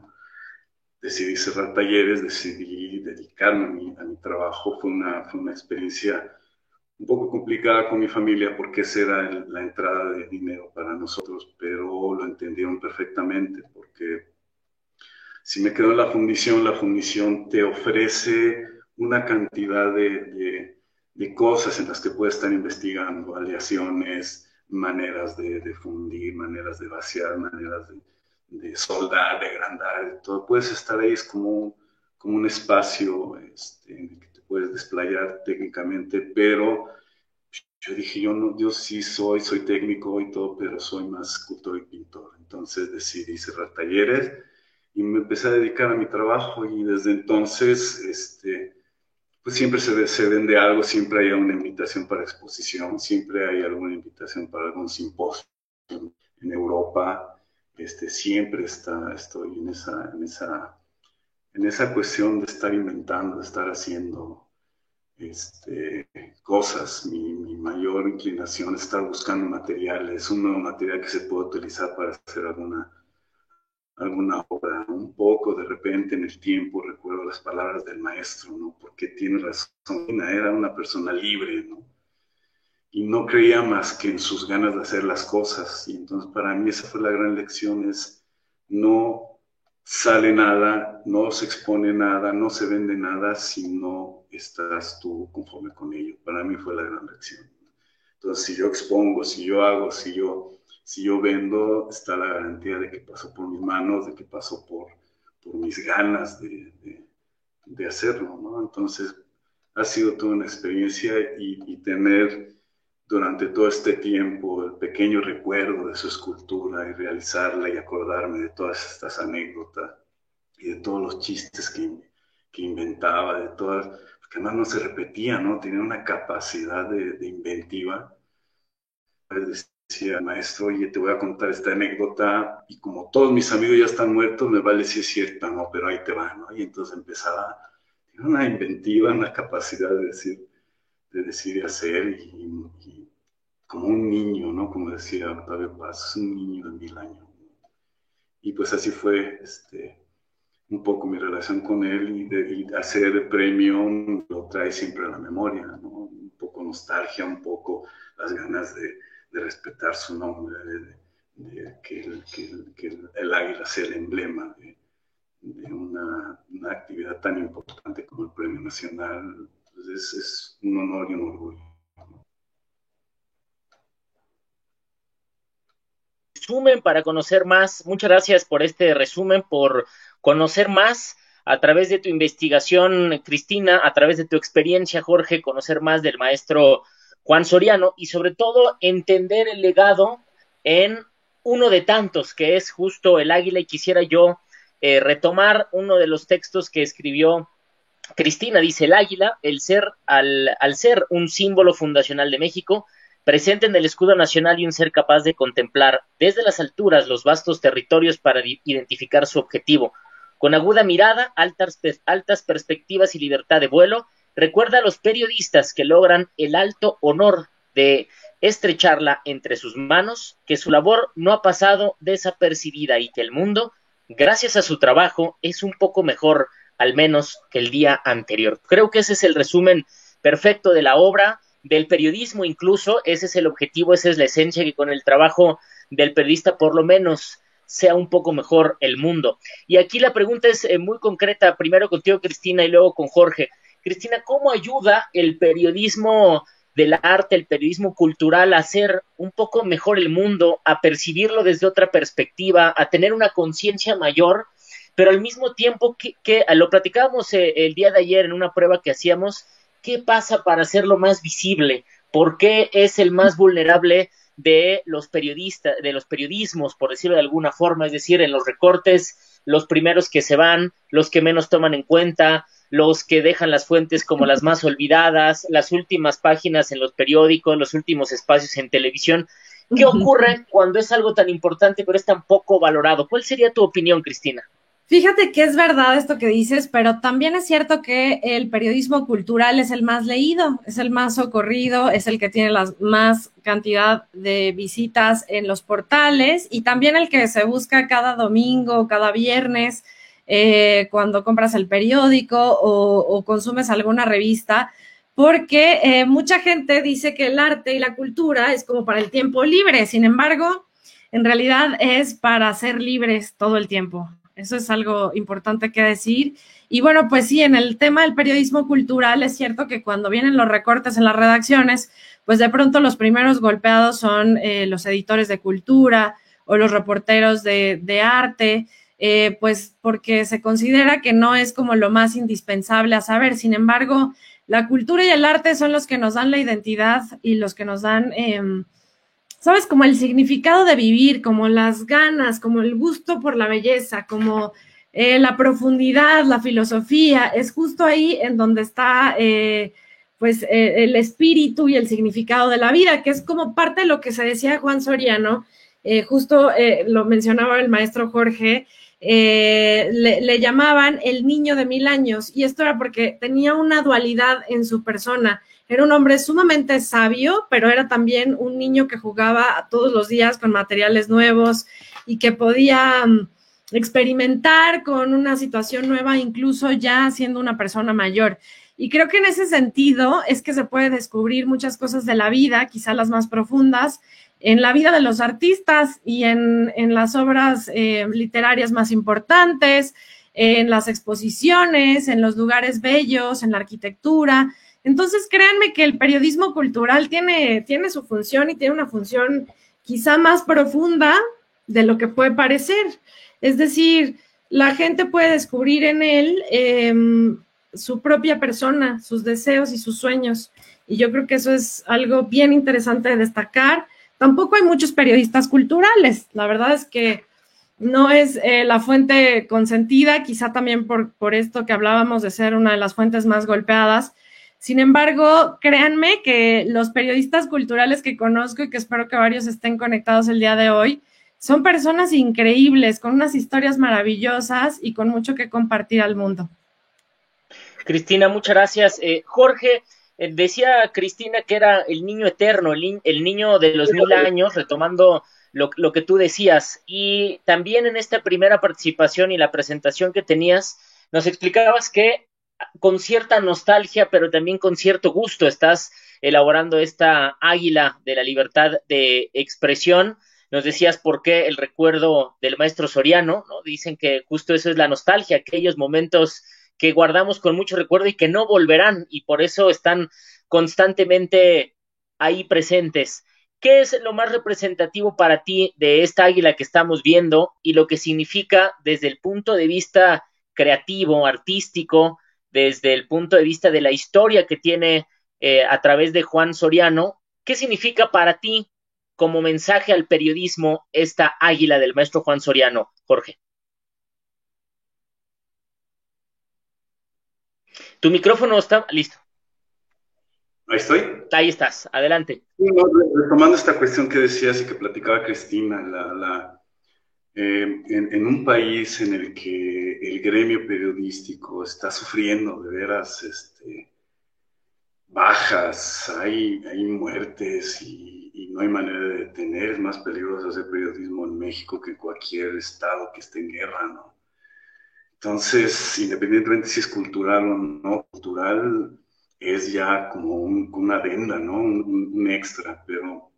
Decidí cerrar talleres, decidí dedicarme a mi trabajo. Fue una experiencia un poco complicada con mi familia porque esa era la entrada de dinero para nosotros, pero lo entendieron perfectamente porque si me quedo en la fundición te ofrece una cantidad de cosas en las que puedes estar investigando, aleaciones, maneras de fundir, maneras de vaciar, maneras de soldar, de agrandar, de todo. Puedes estar ahí, es como un espacio en el que te puedes desplayar técnicamente, pero yo dije, yo sí soy técnico y todo, pero soy más escultor y pintor. Entonces decidí cerrar talleres y me empecé a dedicar a mi trabajo, y desde entonces, pues siempre se vende algo, siempre hay una invitación para exposición, siempre hay alguna invitación para algún simposio en Europa, siempre estoy en esa cuestión de estar inventando, de estar haciendo cosas. Mi mayor inclinación es estar buscando materiales, un nuevo material que se pueda utilizar para hacer alguna obra, un poco de repente en el tiempo recuerdo las palabras del maestro, ¿no? Porque tiene razón, era una persona libre, ¿no? Y no creía más que en sus ganas de hacer las cosas. Y entonces para mí esa fue la gran lección, es no sale nada, no se expone nada, no se vende nada si no estás tú conforme con ello. Para mí fue la gran lección. Entonces si yo expongo, si yo hago, si yo vendo, está la garantía de que pasó por mis manos, de que pasó por mis ganas de hacerlo, ¿no? Entonces ha sido toda una experiencia y tener durante todo este tiempo el pequeño recuerdo de su escultura y realizarla y acordarme de todas estas anécdotas y de todos los chistes que inventaba, de todas, que además no se repetía, ¿no? Tenía una capacidad de inventiva. Decía, maestro, oye, te voy a contar esta anécdota y como todos mis amigos ya están muertos, me vale si es cierta, ¿no? Pero ahí te va, ¿no? Y entonces empezaba, tenía una inventiva, una capacidad de decir y hacer y como un niño, ¿no? Como decía Octavio Paz, es un niño de 1000 años. Y pues así fue un poco mi relación con él y hacer el premio lo trae siempre a la memoria, ¿no? Un poco nostalgia, un poco las ganas de respetar su nombre, de que el águila sea el emblema de una actividad tan importante como el Premio Nacional. Pues es un honor y un orgullo. Resumen para conocer más. Muchas gracias por este resumen, por conocer más a través de tu investigación, Cristina, a través de tu experiencia, Jorge, conocer más del maestro Juan Soriano y sobre todo entender el legado en uno de tantos que es justo el águila, y quisiera yo retomar uno de los textos que escribió Cristina. Dice: el águila, al ser un símbolo fundacional de México, presente en el escudo nacional y un ser capaz de contemplar desde las alturas los vastos territorios para identificar su objetivo. Con aguda mirada, altas perspectivas y libertad de vuelo, recuerda a los periodistas que logran el alto honor de estrecharla entre sus manos, que su labor no ha pasado desapercibida y que el mundo, gracias a su trabajo, es un poco mejor, al menos que el día anterior. Creo que ese es el resumen perfecto de la obra, del periodismo incluso. Ese es el objetivo, esa es la esencia, que con el trabajo del periodista por lo menos sea un poco mejor el mundo. Y aquí la pregunta es muy concreta, primero contigo, Cristina, y luego con Jorge. Cristina, ¿cómo ayuda el periodismo del arte, el periodismo cultural a hacer un poco mejor el mundo, a percibirlo desde otra perspectiva, a tener una conciencia mayor, pero al mismo tiempo que lo platicábamos el día de ayer en una prueba que hacíamos? ¿Qué pasa para hacerlo más visible? ¿Por qué es el más vulnerable de los periodistas, de los periodismos, por decirlo de alguna forma? Es decir, en los recortes, los primeros que se van, los que menos toman en cuenta, los que dejan las fuentes como las más olvidadas, las últimas páginas en los periódicos, los últimos espacios en televisión. ¿Qué ocurre cuando es algo tan importante pero es tan poco valorado? ¿Cuál sería tu opinión, Cristina? Fíjate que es verdad esto que dices, pero también es cierto que el periodismo cultural es el más leído, es el más socorrido, es el que tiene la más cantidad de visitas en los portales y también el que se busca cada domingo, cada viernes, cuando compras el periódico o consumes alguna revista, porque mucha gente dice que el arte y la cultura es como para el tiempo libre. Sin embargo, en realidad es para ser libres todo el tiempo. Eso es algo importante que decir. Y bueno, pues sí, en el tema del periodismo cultural es cierto que cuando vienen los recortes en las redacciones, pues de pronto los primeros golpeados son los editores de cultura o los reporteros de arte, pues porque se considera que no es como lo más indispensable a saber. Sin embargo, la cultura y el arte son los que nos dan la identidad y los que nos dan... ¿sabes? Como el significado de vivir, como las ganas, como el gusto por la belleza, como la profundidad, la filosofía. Es justo ahí en donde está el espíritu y el significado de la vida, que es como parte de lo que se decía Juan Soriano. Justo lo mencionaba el maestro Jorge, le llamaban el niño de 1000 años, y esto era porque tenía una dualidad en su persona. Era un hombre sumamente sabio, pero era también un niño que jugaba todos los días con materiales nuevos y que podía experimentar con una situación nueva, incluso ya siendo una persona mayor. Y creo que en ese sentido es que se puede descubrir muchas cosas de la vida, quizá las más profundas, en la vida de los artistas y en las obras literarias más importantes, en las exposiciones, en los lugares bellos, en la arquitectura. Entonces, créanme que el periodismo cultural tiene su función y tiene una función quizá más profunda de lo que puede parecer. Es decir, la gente puede descubrir en él su propia persona, sus deseos y sus sueños. Y yo creo que eso es algo bien interesante de destacar. Tampoco hay muchos periodistas culturales. La verdad es que no es la fuente consentida, quizá también por esto que hablábamos de ser una de las fuentes más golpeadas. Sin embargo, créanme que los periodistas culturales que conozco y que espero que varios estén conectados el día de hoy, son personas increíbles, con unas historias maravillosas y con mucho que compartir al mundo. Cristina, muchas gracias. Jorge, decía Cristina que era el niño eterno, el niño de los 1000 años, retomando lo que tú decías. Y también en esta primera participación y la presentación que tenías, nos explicabas que con cierta nostalgia, pero también con cierto gusto, estás elaborando esta águila de la libertad de expresión. Nos decías por qué el recuerdo del maestro Soriano, ¿no? Dicen que justo eso es la nostalgia, aquellos momentos que guardamos con mucho recuerdo y que no volverán, y por eso están constantemente ahí presentes. ¿Qué es lo más representativo para ti de esta águila que estamos viendo y lo que significa desde el punto de vista creativo, artístico, desde el punto de vista de la historia que tiene a través de Juan Soriano? ¿Qué significa para ti como mensaje al periodismo esta águila del maestro Juan Soriano, Jorge? Tu micrófono está listo. Ahí estoy. Ahí estás, adelante. Sí, no, retomando esta cuestión que decías y que platicaba Cristina, en un país en el que el gremio periodístico está sufriendo de veras bajas, hay muertes y no hay manera de detener. Es más peligroso hacer periodismo en México que en cualquier estado que esté en guerra, ¿no? Entonces, independientemente si es cultural o no cultural, es ya como una adenda, ¿no? Un extra, pero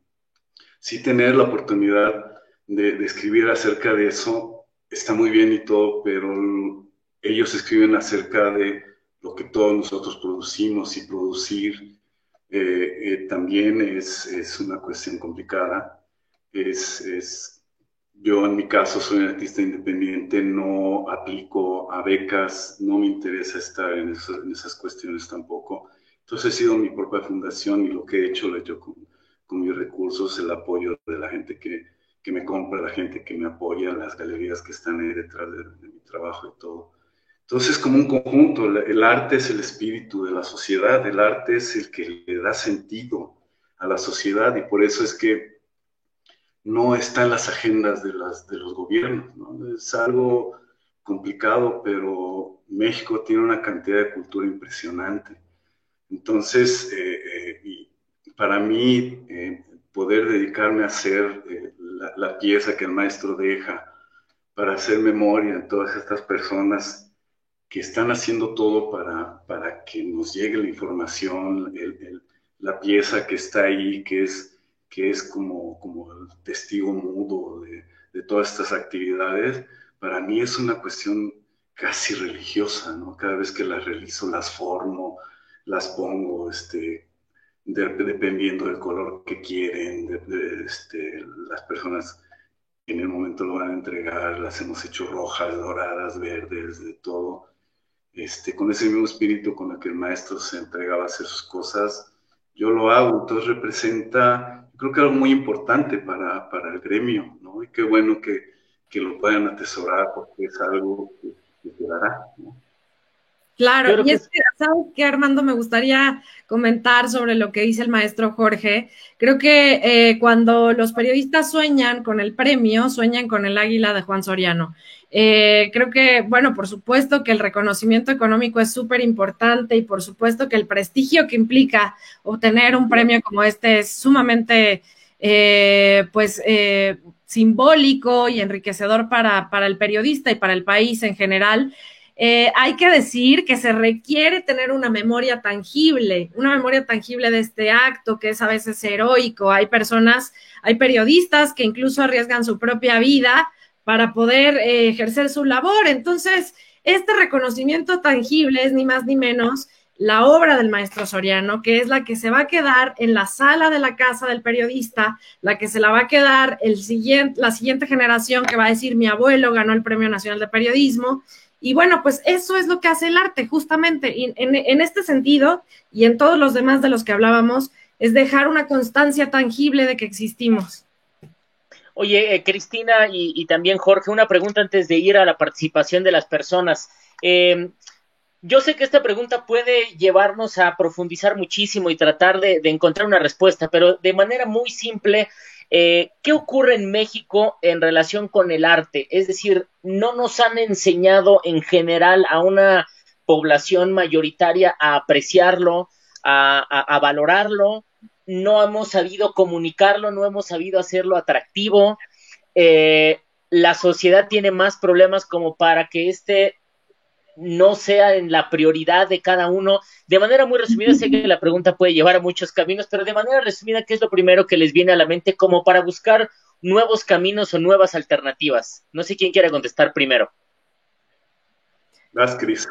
sí tener la oportunidad de escribir acerca de eso está muy bien y todo, pero ellos escriben acerca de lo que todos nosotros producimos, y producir también es una cuestión complicada. Yo en mi caso soy un artista independiente, no aplico a becas, no me interesa estar en esas cuestiones tampoco. Entonces he sido mi propia fundación y lo que he hecho lo he hecho con mis recursos, el apoyo de la gente que me compra, la gente que me apoya, las galerías que están ahí detrás de mi trabajo y todo. Entonces, como un conjunto, el arte es el espíritu de la sociedad, el arte es el que le da sentido a la sociedad, y por eso es que no está en las agendas de los gobiernos, ¿no? Es algo complicado, pero México tiene una cantidad de cultura impresionante. Entonces, y para mí, poder dedicarme a hacer la pieza que el maestro deja, para hacer memoria en todas estas personas que están haciendo todo para que nos llegue la información, la pieza que está ahí, que es como el testigo mudo de todas estas actividades. Para mí es una cuestión casi religiosa, ¿no? Cada vez que las realizo, las formo, las pongo, dependiendo del color que quieren, las personas que en el momento lo van a entregar, las hemos hecho rojas, doradas, verdes, de todo. Con ese mismo espíritu con el que el maestro se entregaba a hacer sus cosas, yo lo hago. Entonces representa, yo creo que algo muy importante para el gremio, ¿no? Y qué bueno que lo puedan atesorar, porque es algo que quedará, ¿no? Claro, y es que, ¿sabes qué, Armando? Me gustaría comentar sobre lo que dice el maestro Jorge. Creo que cuando los periodistas sueñan con el premio, sueñan con el águila de Juan Soriano. Creo que, bueno, por supuesto que el reconocimiento económico es súper importante, y por supuesto que el prestigio que implica obtener un premio como este es sumamente simbólico y enriquecedor para el periodista y para el país en general. Hay que decir que se requiere tener una memoria tangible de este acto, que es a veces heroico. Hay periodistas que incluso arriesgan su propia vida para poder ejercer su labor. Entonces, este reconocimiento tangible es ni más ni menos la obra del maestro Soriano, que es la que se va a quedar en la sala de la casa del periodista, la que se la va a quedar la siguiente generación, que va a decir: mi abuelo ganó el Premio Nacional de Periodismo. Y bueno, pues eso es lo que hace el arte, justamente. Y en este sentido, y en todos los demás de los que hablábamos, es dejar una constancia tangible de que existimos. Oye, Cristina y también Jorge, una pregunta antes de ir a la participación de las personas. Yo sé que esta pregunta puede llevarnos a profundizar muchísimo y tratar de encontrar una respuesta, pero de manera muy simple, ¿qué ocurre en México en relación con el arte? Es decir, no nos han enseñado en general a una población mayoritaria a apreciarlo, a valorarlo, no hemos sabido comunicarlo, no hemos sabido hacerlo atractivo. La sociedad tiene más problemas como para que no sea en la prioridad de cada uno. De manera muy resumida, sé que la pregunta puede llevar a muchos caminos, pero de manera resumida, ¿qué es lo primero que les viene a la mente como para buscar nuevos caminos o nuevas alternativas? No sé quién quiere contestar primero. Gracias, Cris.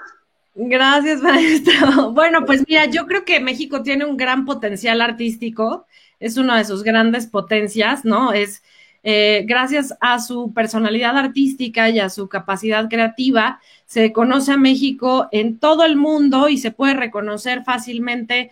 Gracias, maestro. Bueno, pues mira, yo creo que México tiene un gran potencial artístico, es una de sus grandes potencias, ¿no? Gracias a su personalidad artística y a su capacidad creativa, se conoce a México en todo el mundo y se puede reconocer fácilmente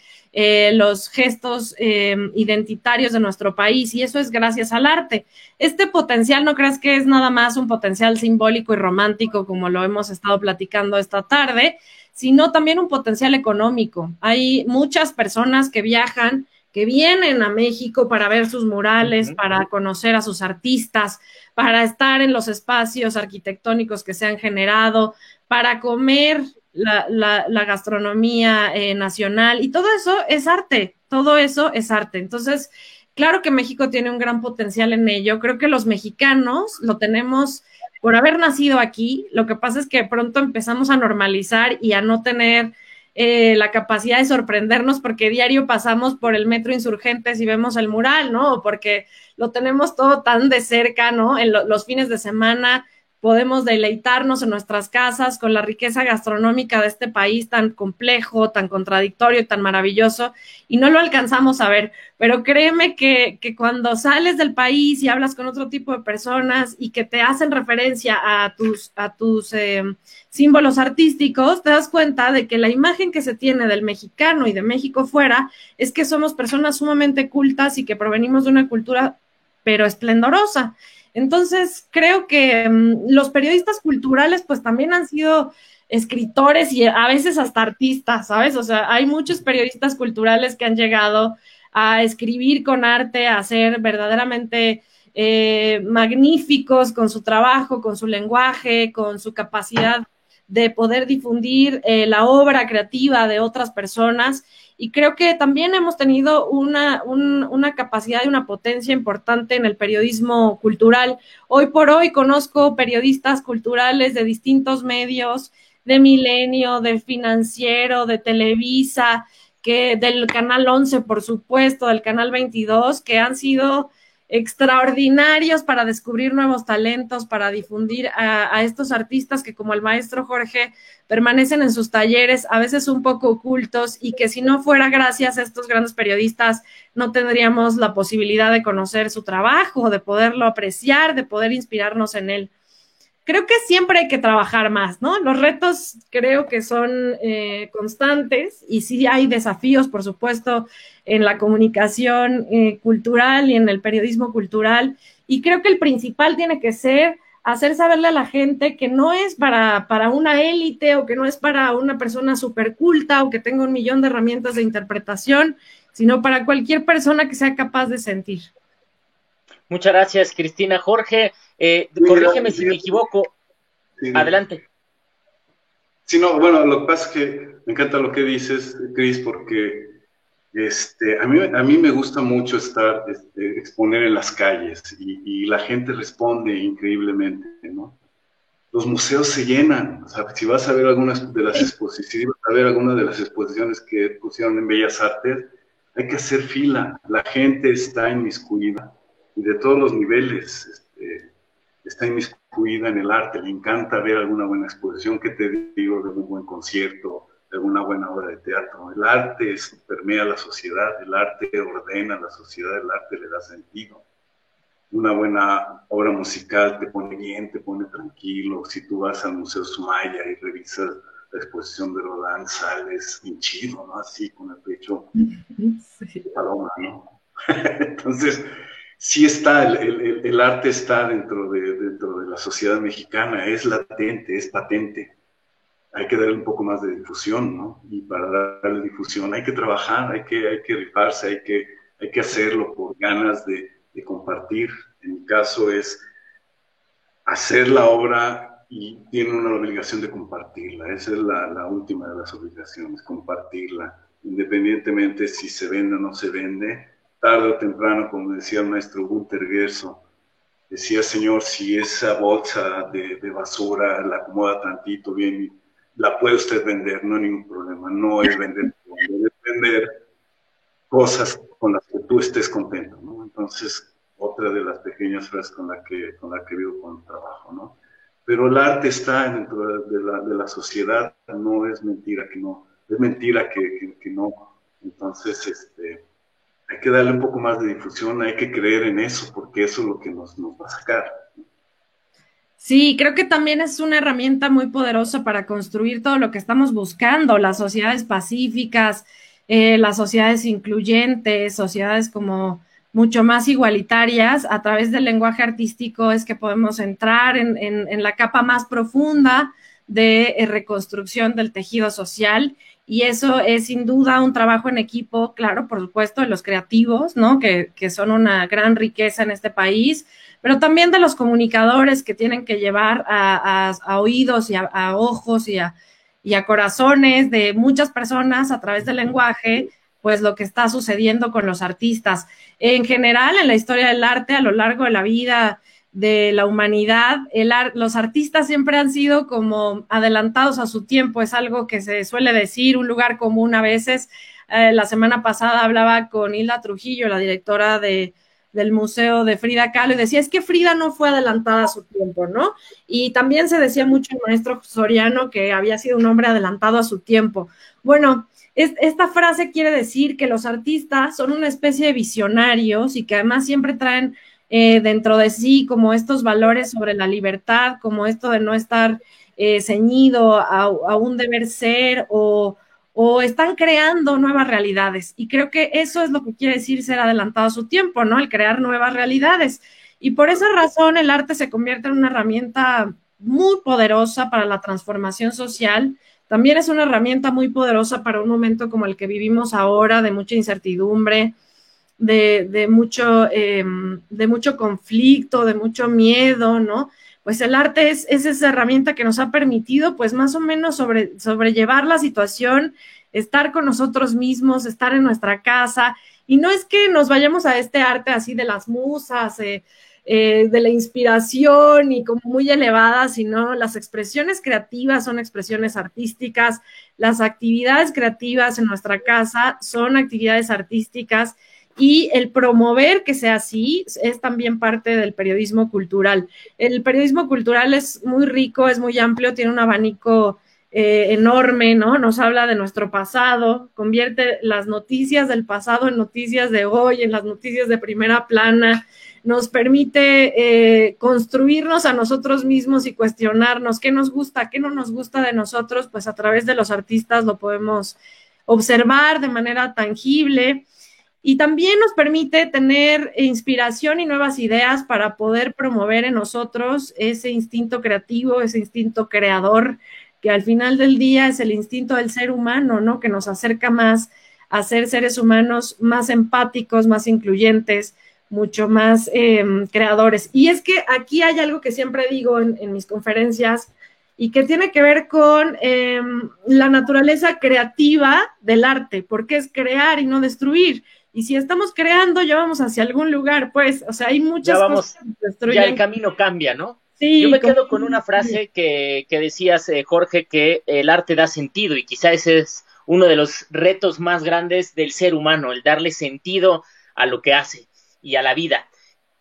los gestos identitarios de nuestro país, y eso es gracias al arte. Este potencial, no creas que es nada más un potencial simbólico y romántico como lo hemos estado platicando esta tarde, sino también un potencial económico. Hay muchas personas que viajan, que vienen a México para ver sus murales, para conocer a sus artistas, para estar en los espacios arquitectónicos que se han generado, para comer la gastronomía nacional, y todo eso es arte, todo eso es arte. Entonces, claro que México tiene un gran potencial en ello. Creo que los mexicanos lo tenemos por haber nacido aquí. Lo que pasa es que pronto empezamos a normalizar y a no tener la capacidad de sorprendernos porque diario pasamos por el Metro Insurgentes y vemos el mural, ¿no? O porque lo tenemos todo tan de cerca, ¿no? En los fines de semana podemos deleitarnos en nuestras casas con la riqueza gastronómica de este país tan complejo, tan contradictorio y tan maravilloso, y no lo alcanzamos a ver. Pero créeme que cuando sales del país y hablas con otro tipo de personas y que te hacen referencia a tus símbolos artísticos, te das cuenta de que la imagen que se tiene del mexicano y de México fuera es que somos personas sumamente cultas y que provenimos de una cultura pero esplendorosa. Entonces, creo que los periodistas culturales pues también han sido escritores y a veces hasta artistas, ¿sabes? O sea, hay muchos periodistas culturales que han llegado a escribir con arte, a ser verdaderamente magníficos con su trabajo, con su lenguaje, con su capacidad de poder difundir la obra creativa de otras personas. Y creo que también hemos tenido una capacidad y una potencia importante en el periodismo cultural. Hoy por hoy conozco periodistas culturales de distintos medios, de Milenio, de Financiero, de Televisa, del Canal 11, por supuesto, del Canal 22, que han sido extraordinarios para descubrir nuevos talentos, para difundir a estos artistas que, como el maestro Jorge, permanecen en sus talleres, a veces un poco ocultos, y que si no fuera gracias a estos grandes periodistas, no tendríamos la posibilidad de conocer su trabajo, de poderlo apreciar, de poder inspirarnos en él. Creo que siempre hay que trabajar más, ¿no? Los retos creo que son constantes, y sí hay desafíos, por supuesto, en la comunicación cultural y en el periodismo cultural, y creo que el principal tiene que ser hacer saberle a la gente que no es para una élite, o que no es para una persona súper culta o que tenga 1,000,000 de herramientas de interpretación, sino para cualquier persona que sea capaz de sentir. Muchas gracias, Cristina. Jorge, corrígeme si me equivoco. Sí, adelante. Sí, no, bueno, lo que pasa es que me encanta lo que dices, Cris, porque A mí me gusta mucho estar, exponer en las calles y la gente responde increíblemente, ¿no? Los museos se llenan. O sea, si vas a ver algunas de las exposiciones, si vas a ver algunas de las exposiciones que pusieron en Bellas Artes, hay que hacer fila. La gente está inmiscuida y de todos los niveles está inmiscuida en el arte. Le encanta ver alguna buena exposición, que te digo, de un buen concierto, de una buena obra de teatro. El arte permea la sociedad, el arte ordena la sociedad, el arte le da sentido. Una buena obra musical te pone bien, te pone tranquilo. Si tú vas al Museo Sumaya y revisas la exposición de Rodin, sales hinchido, ¿no? Así, con el pecho sí. Paloma, ¿no? Entonces, sí está, el arte está dentro de la sociedad mexicana, es latente, es patente. Hay que darle un poco más de difusión, ¿no? Y para darle difusión hay que trabajar, hay que rifarse, hay que hacerlo por ganas de compartir. En mi caso es hacer la obra y tiene una obligación de compartirla. Esa es la última de las obligaciones, compartirla. Independientemente si se vende o no se vende, tarde o temprano, como decía el maestro Günter Gerso, decía, señor, si esa bolsa de basura la acomoda tantito bien, la puede usted vender, no hay ningún problema. No es vender, es vender cosas con las que tú estés contento, ¿no? Entonces, otra de las pequeñas frases con la que vivo con el trabajo, ¿no? Pero el arte está dentro de la sociedad, no es mentira que no, es mentira que no. Entonces, hay que darle un poco más de difusión, hay que creer en eso, porque eso es lo que nos va a sacar. Sí, creo que también es una herramienta muy poderosa para construir todo lo que estamos buscando, las sociedades pacíficas, las sociedades incluyentes, sociedades como mucho más igualitarias. A través del lenguaje artístico es que podemos entrar en la capa más profunda de reconstrucción del tejido social, y eso es sin duda un trabajo en equipo, claro, por supuesto, de los creativos, ¿no? Que son una gran riqueza en este país, pero también de los comunicadores que tienen que llevar a oídos y a ojos y a corazones de muchas personas a través del lenguaje, pues lo que está sucediendo con los artistas. En general, en la historia del arte, a lo largo de la vida de la humanidad, los artistas siempre han sido como adelantados a su tiempo, es algo que se suele decir, un lugar común a veces. La semana pasada hablaba con Hilda Trujillo, la directora del Museo de Frida Kahlo, y decía, es que Frida no fue adelantada a su tiempo, ¿no? Y también se decía mucho el maestro Soriano que había sido un hombre adelantado a su tiempo. Bueno, esta frase quiere decir que los artistas son una especie de visionarios y que además siempre traen dentro de sí como estos valores sobre la libertad, como esto de no estar ceñido a un deber ser o están creando nuevas realidades. Y creo que eso es lo que quiere decir ser adelantado a su tiempo, ¿no? El crear nuevas realidades. Y por esa razón el arte se convierte en una herramienta muy poderosa para la transformación social. También es una herramienta muy poderosa para un momento como el que vivimos ahora, de mucha incertidumbre, de mucho conflicto, de mucho miedo, ¿no? Pues el arte es esa herramienta que nos ha permitido, pues más o menos sobrellevar la situación, estar con nosotros mismos, estar en nuestra casa, y no es que nos vayamos a este arte así de las musas, de la inspiración y como muy elevadas, sino las expresiones creativas son expresiones artísticas, las actividades creativas en nuestra casa son actividades artísticas, y el promover que sea así es también parte del periodismo cultural. El periodismo cultural es muy rico, es muy amplio, tiene un abanico enorme, ¿no? Nos habla de nuestro pasado, convierte las noticias del pasado en noticias de hoy, en las noticias de primera plana, nos permite construirnos a nosotros mismos y cuestionarnos qué nos gusta, qué no nos gusta de nosotros, pues a través de los artistas lo podemos observar de manera tangible. Y también nos permite tener inspiración y nuevas ideas para poder promover en nosotros ese instinto creativo, ese instinto creador, que al final del día es el instinto del ser humano, ¿no? Que nos acerca más a ser seres humanos más empáticos, más incluyentes, mucho más creadores. Y es que aquí hay algo que siempre digo en mis conferencias, y que tiene que ver con la naturaleza creativa del arte, porque es crear y no destruir. Y si estamos creando, ya vamos hacia algún lugar, pues, o sea, hay muchas cosas que destruyen. Ya el camino cambia, ¿no? Sí, yo me quedo con una frase que decías, Jorge, que el arte da sentido, y quizá ese es uno de los retos más grandes del ser humano, el darle sentido a lo que hace y a la vida.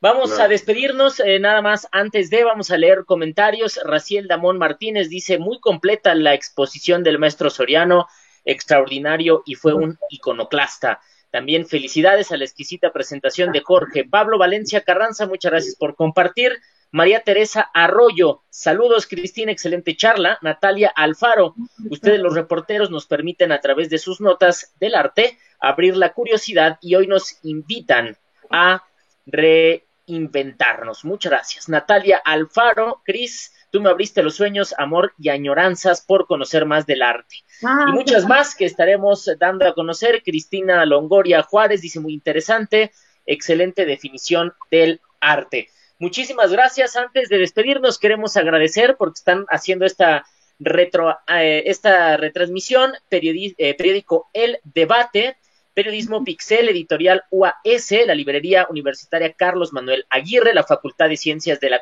Vamos a despedirnos, nada más vamos a leer comentarios. Raciel Damón Martínez dice, muy completa la exposición del maestro Soriano, extraordinario y fue un iconoclasta. También felicidades a la exquisita presentación de Jorge. Pablo Valencia Carranza, muchas gracias por compartir. María Teresa Arroyo, saludos Cristina, excelente charla. Natalia Alfaro, ustedes los reporteros nos permiten a través de sus notas del arte abrir la curiosidad y hoy nos invitan a reinventarnos. Muchas gracias. Natalia Alfaro, Cris, tú me abriste los sueños, amor y añoranzas por conocer más del arte. Y muchas más que estaremos dando a conocer. Cristina Longoria Juárez dice, muy interesante, excelente definición del arte. Muchísimas gracias. Antes de despedirnos, queremos agradecer porque están haciendo esta retransmisión, periódico El Debate, Periodismo Pixel, Editorial UAS, la Librería Universitaria Carlos Manuel Aguirre, la Facultad de Ciencias de la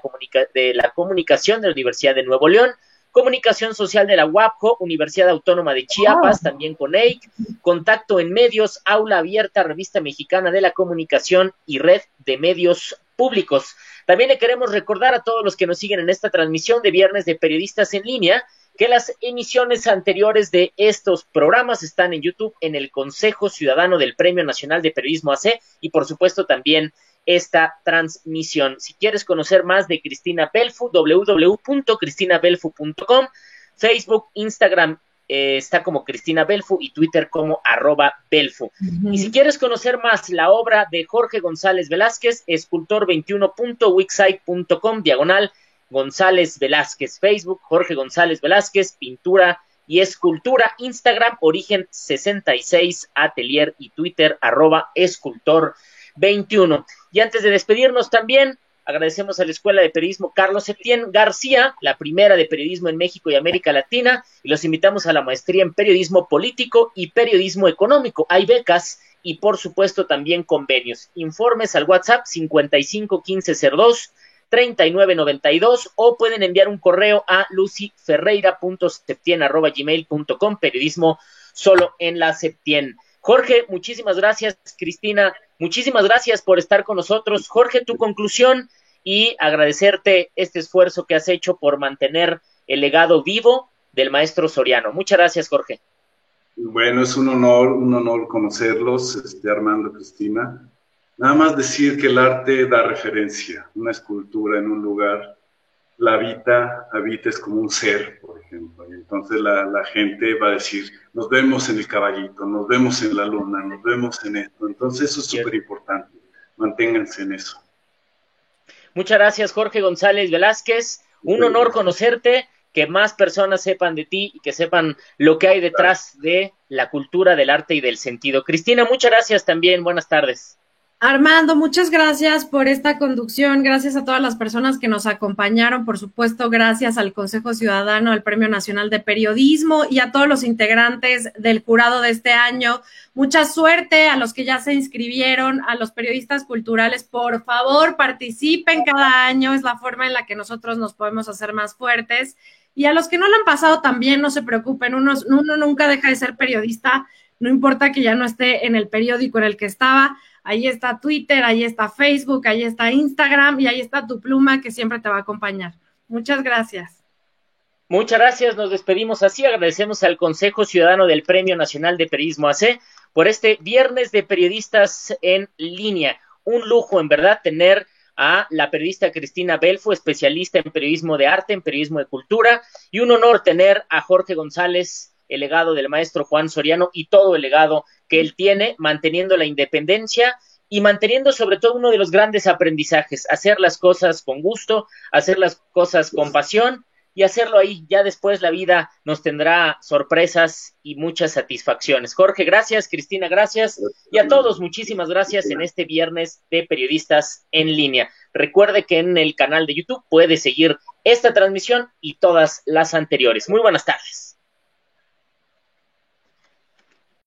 Comunicación de la Universidad de Nuevo León, Comunicación Social de la UAPJO, Universidad Autónoma de Chiapas, también CONEIC, Contacto en Medios, Aula Abierta, Revista Mexicana de la Comunicación y Red de Medios Públicos. También le queremos recordar a todos los que nos siguen en esta transmisión de Viernes de Periodistas en Línea que las emisiones anteriores de estos programas están en YouTube, en el Consejo Ciudadano del Premio Nacional de Periodismo AC y por supuesto también esta transmisión. Si quieres conocer más de Cristina Belfu, www.cristinabelfu.com, Facebook, Instagram está como Cristina Belfu y Twitter como @Belfu. Y si quieres conocer más la obra de Jorge González Velázquez, escultor21.wixsite.com, /González Velázquez, Facebook, Jorge González Velázquez, pintura y escultura, Instagram, Origen 66, Atelier y Twitter, @escultor21. Y antes de despedirnos también, agradecemos a la Escuela de Periodismo Carlos Septién García, la primera de periodismo en México y América Latina, y los invitamos a la maestría en periodismo político y periodismo económico. Hay becas y por supuesto también convenios. Informes al WhatsApp 551502-3992 o pueden enviar un correo a lucyferreira.septien@gmail.com, periodismo solo en la Septien. Jorge, muchísimas gracias. Cristina, muchísimas gracias por estar con nosotros. Jorge, tu conclusión y agradecerte este esfuerzo que has hecho por mantener el legado vivo del maestro Soriano. Muchas gracias, Jorge. Bueno, es un honor conocerlos, Armando, Cristina. Nada más decir que el arte da referencia. Una escultura en un lugar la habita es como un ser, por ejemplo. Y entonces la gente va a decir, nos vemos en el caballito, nos vemos en la luna, nos vemos en esto. Entonces eso es súper importante. Manténganse en eso. Muchas gracias, Jorge González Velázquez. Un honor conocerte, que más personas sepan de ti y que sepan lo que hay detrás de la cultura, del arte y del sentido. Cristina, muchas gracias también. Buenas tardes. Armando, muchas gracias por esta conducción, gracias a todas las personas que nos acompañaron, por supuesto, gracias al Consejo Ciudadano, al Premio Nacional de Periodismo y a todos los integrantes del jurado de este año. Mucha suerte a los que ya se inscribieron, a los periodistas culturales, por favor, participen cada año, es la forma en la que nosotros nos podemos hacer más fuertes. Y a los que no lo han pasado también, no se preocupen, uno nunca deja de ser periodista, no importa que ya no esté en el periódico en el que estaba. Ahí está Twitter, ahí está Facebook, ahí está Instagram y ahí está tu pluma que siempre te va a acompañar. Muchas gracias. Muchas gracias, nos despedimos así. Agradecemos al Consejo Ciudadano del Premio Nacional de Periodismo AC por este Viernes de Periodistas en Línea. Un lujo, en verdad, tener a la periodista Cristina Belfu, especialista en periodismo de arte, en periodismo de cultura, y un honor tener a Jorge González, el legado del maestro Juan Soriano y todo el legado que él tiene, manteniendo la independencia y manteniendo sobre todo uno de los grandes aprendizajes, hacer las cosas con gusto, hacer las cosas con pasión y hacerlo ahí. Ya después la vida nos tendrá sorpresas y muchas satisfacciones. Jorge, gracias. Cristina, gracias. Y a todos, muchísimas gracias en este Viernes de Periodistas en Línea. Recuerde que en el canal de YouTube puede seguir esta transmisión y todas las anteriores. Muy buenas tardes.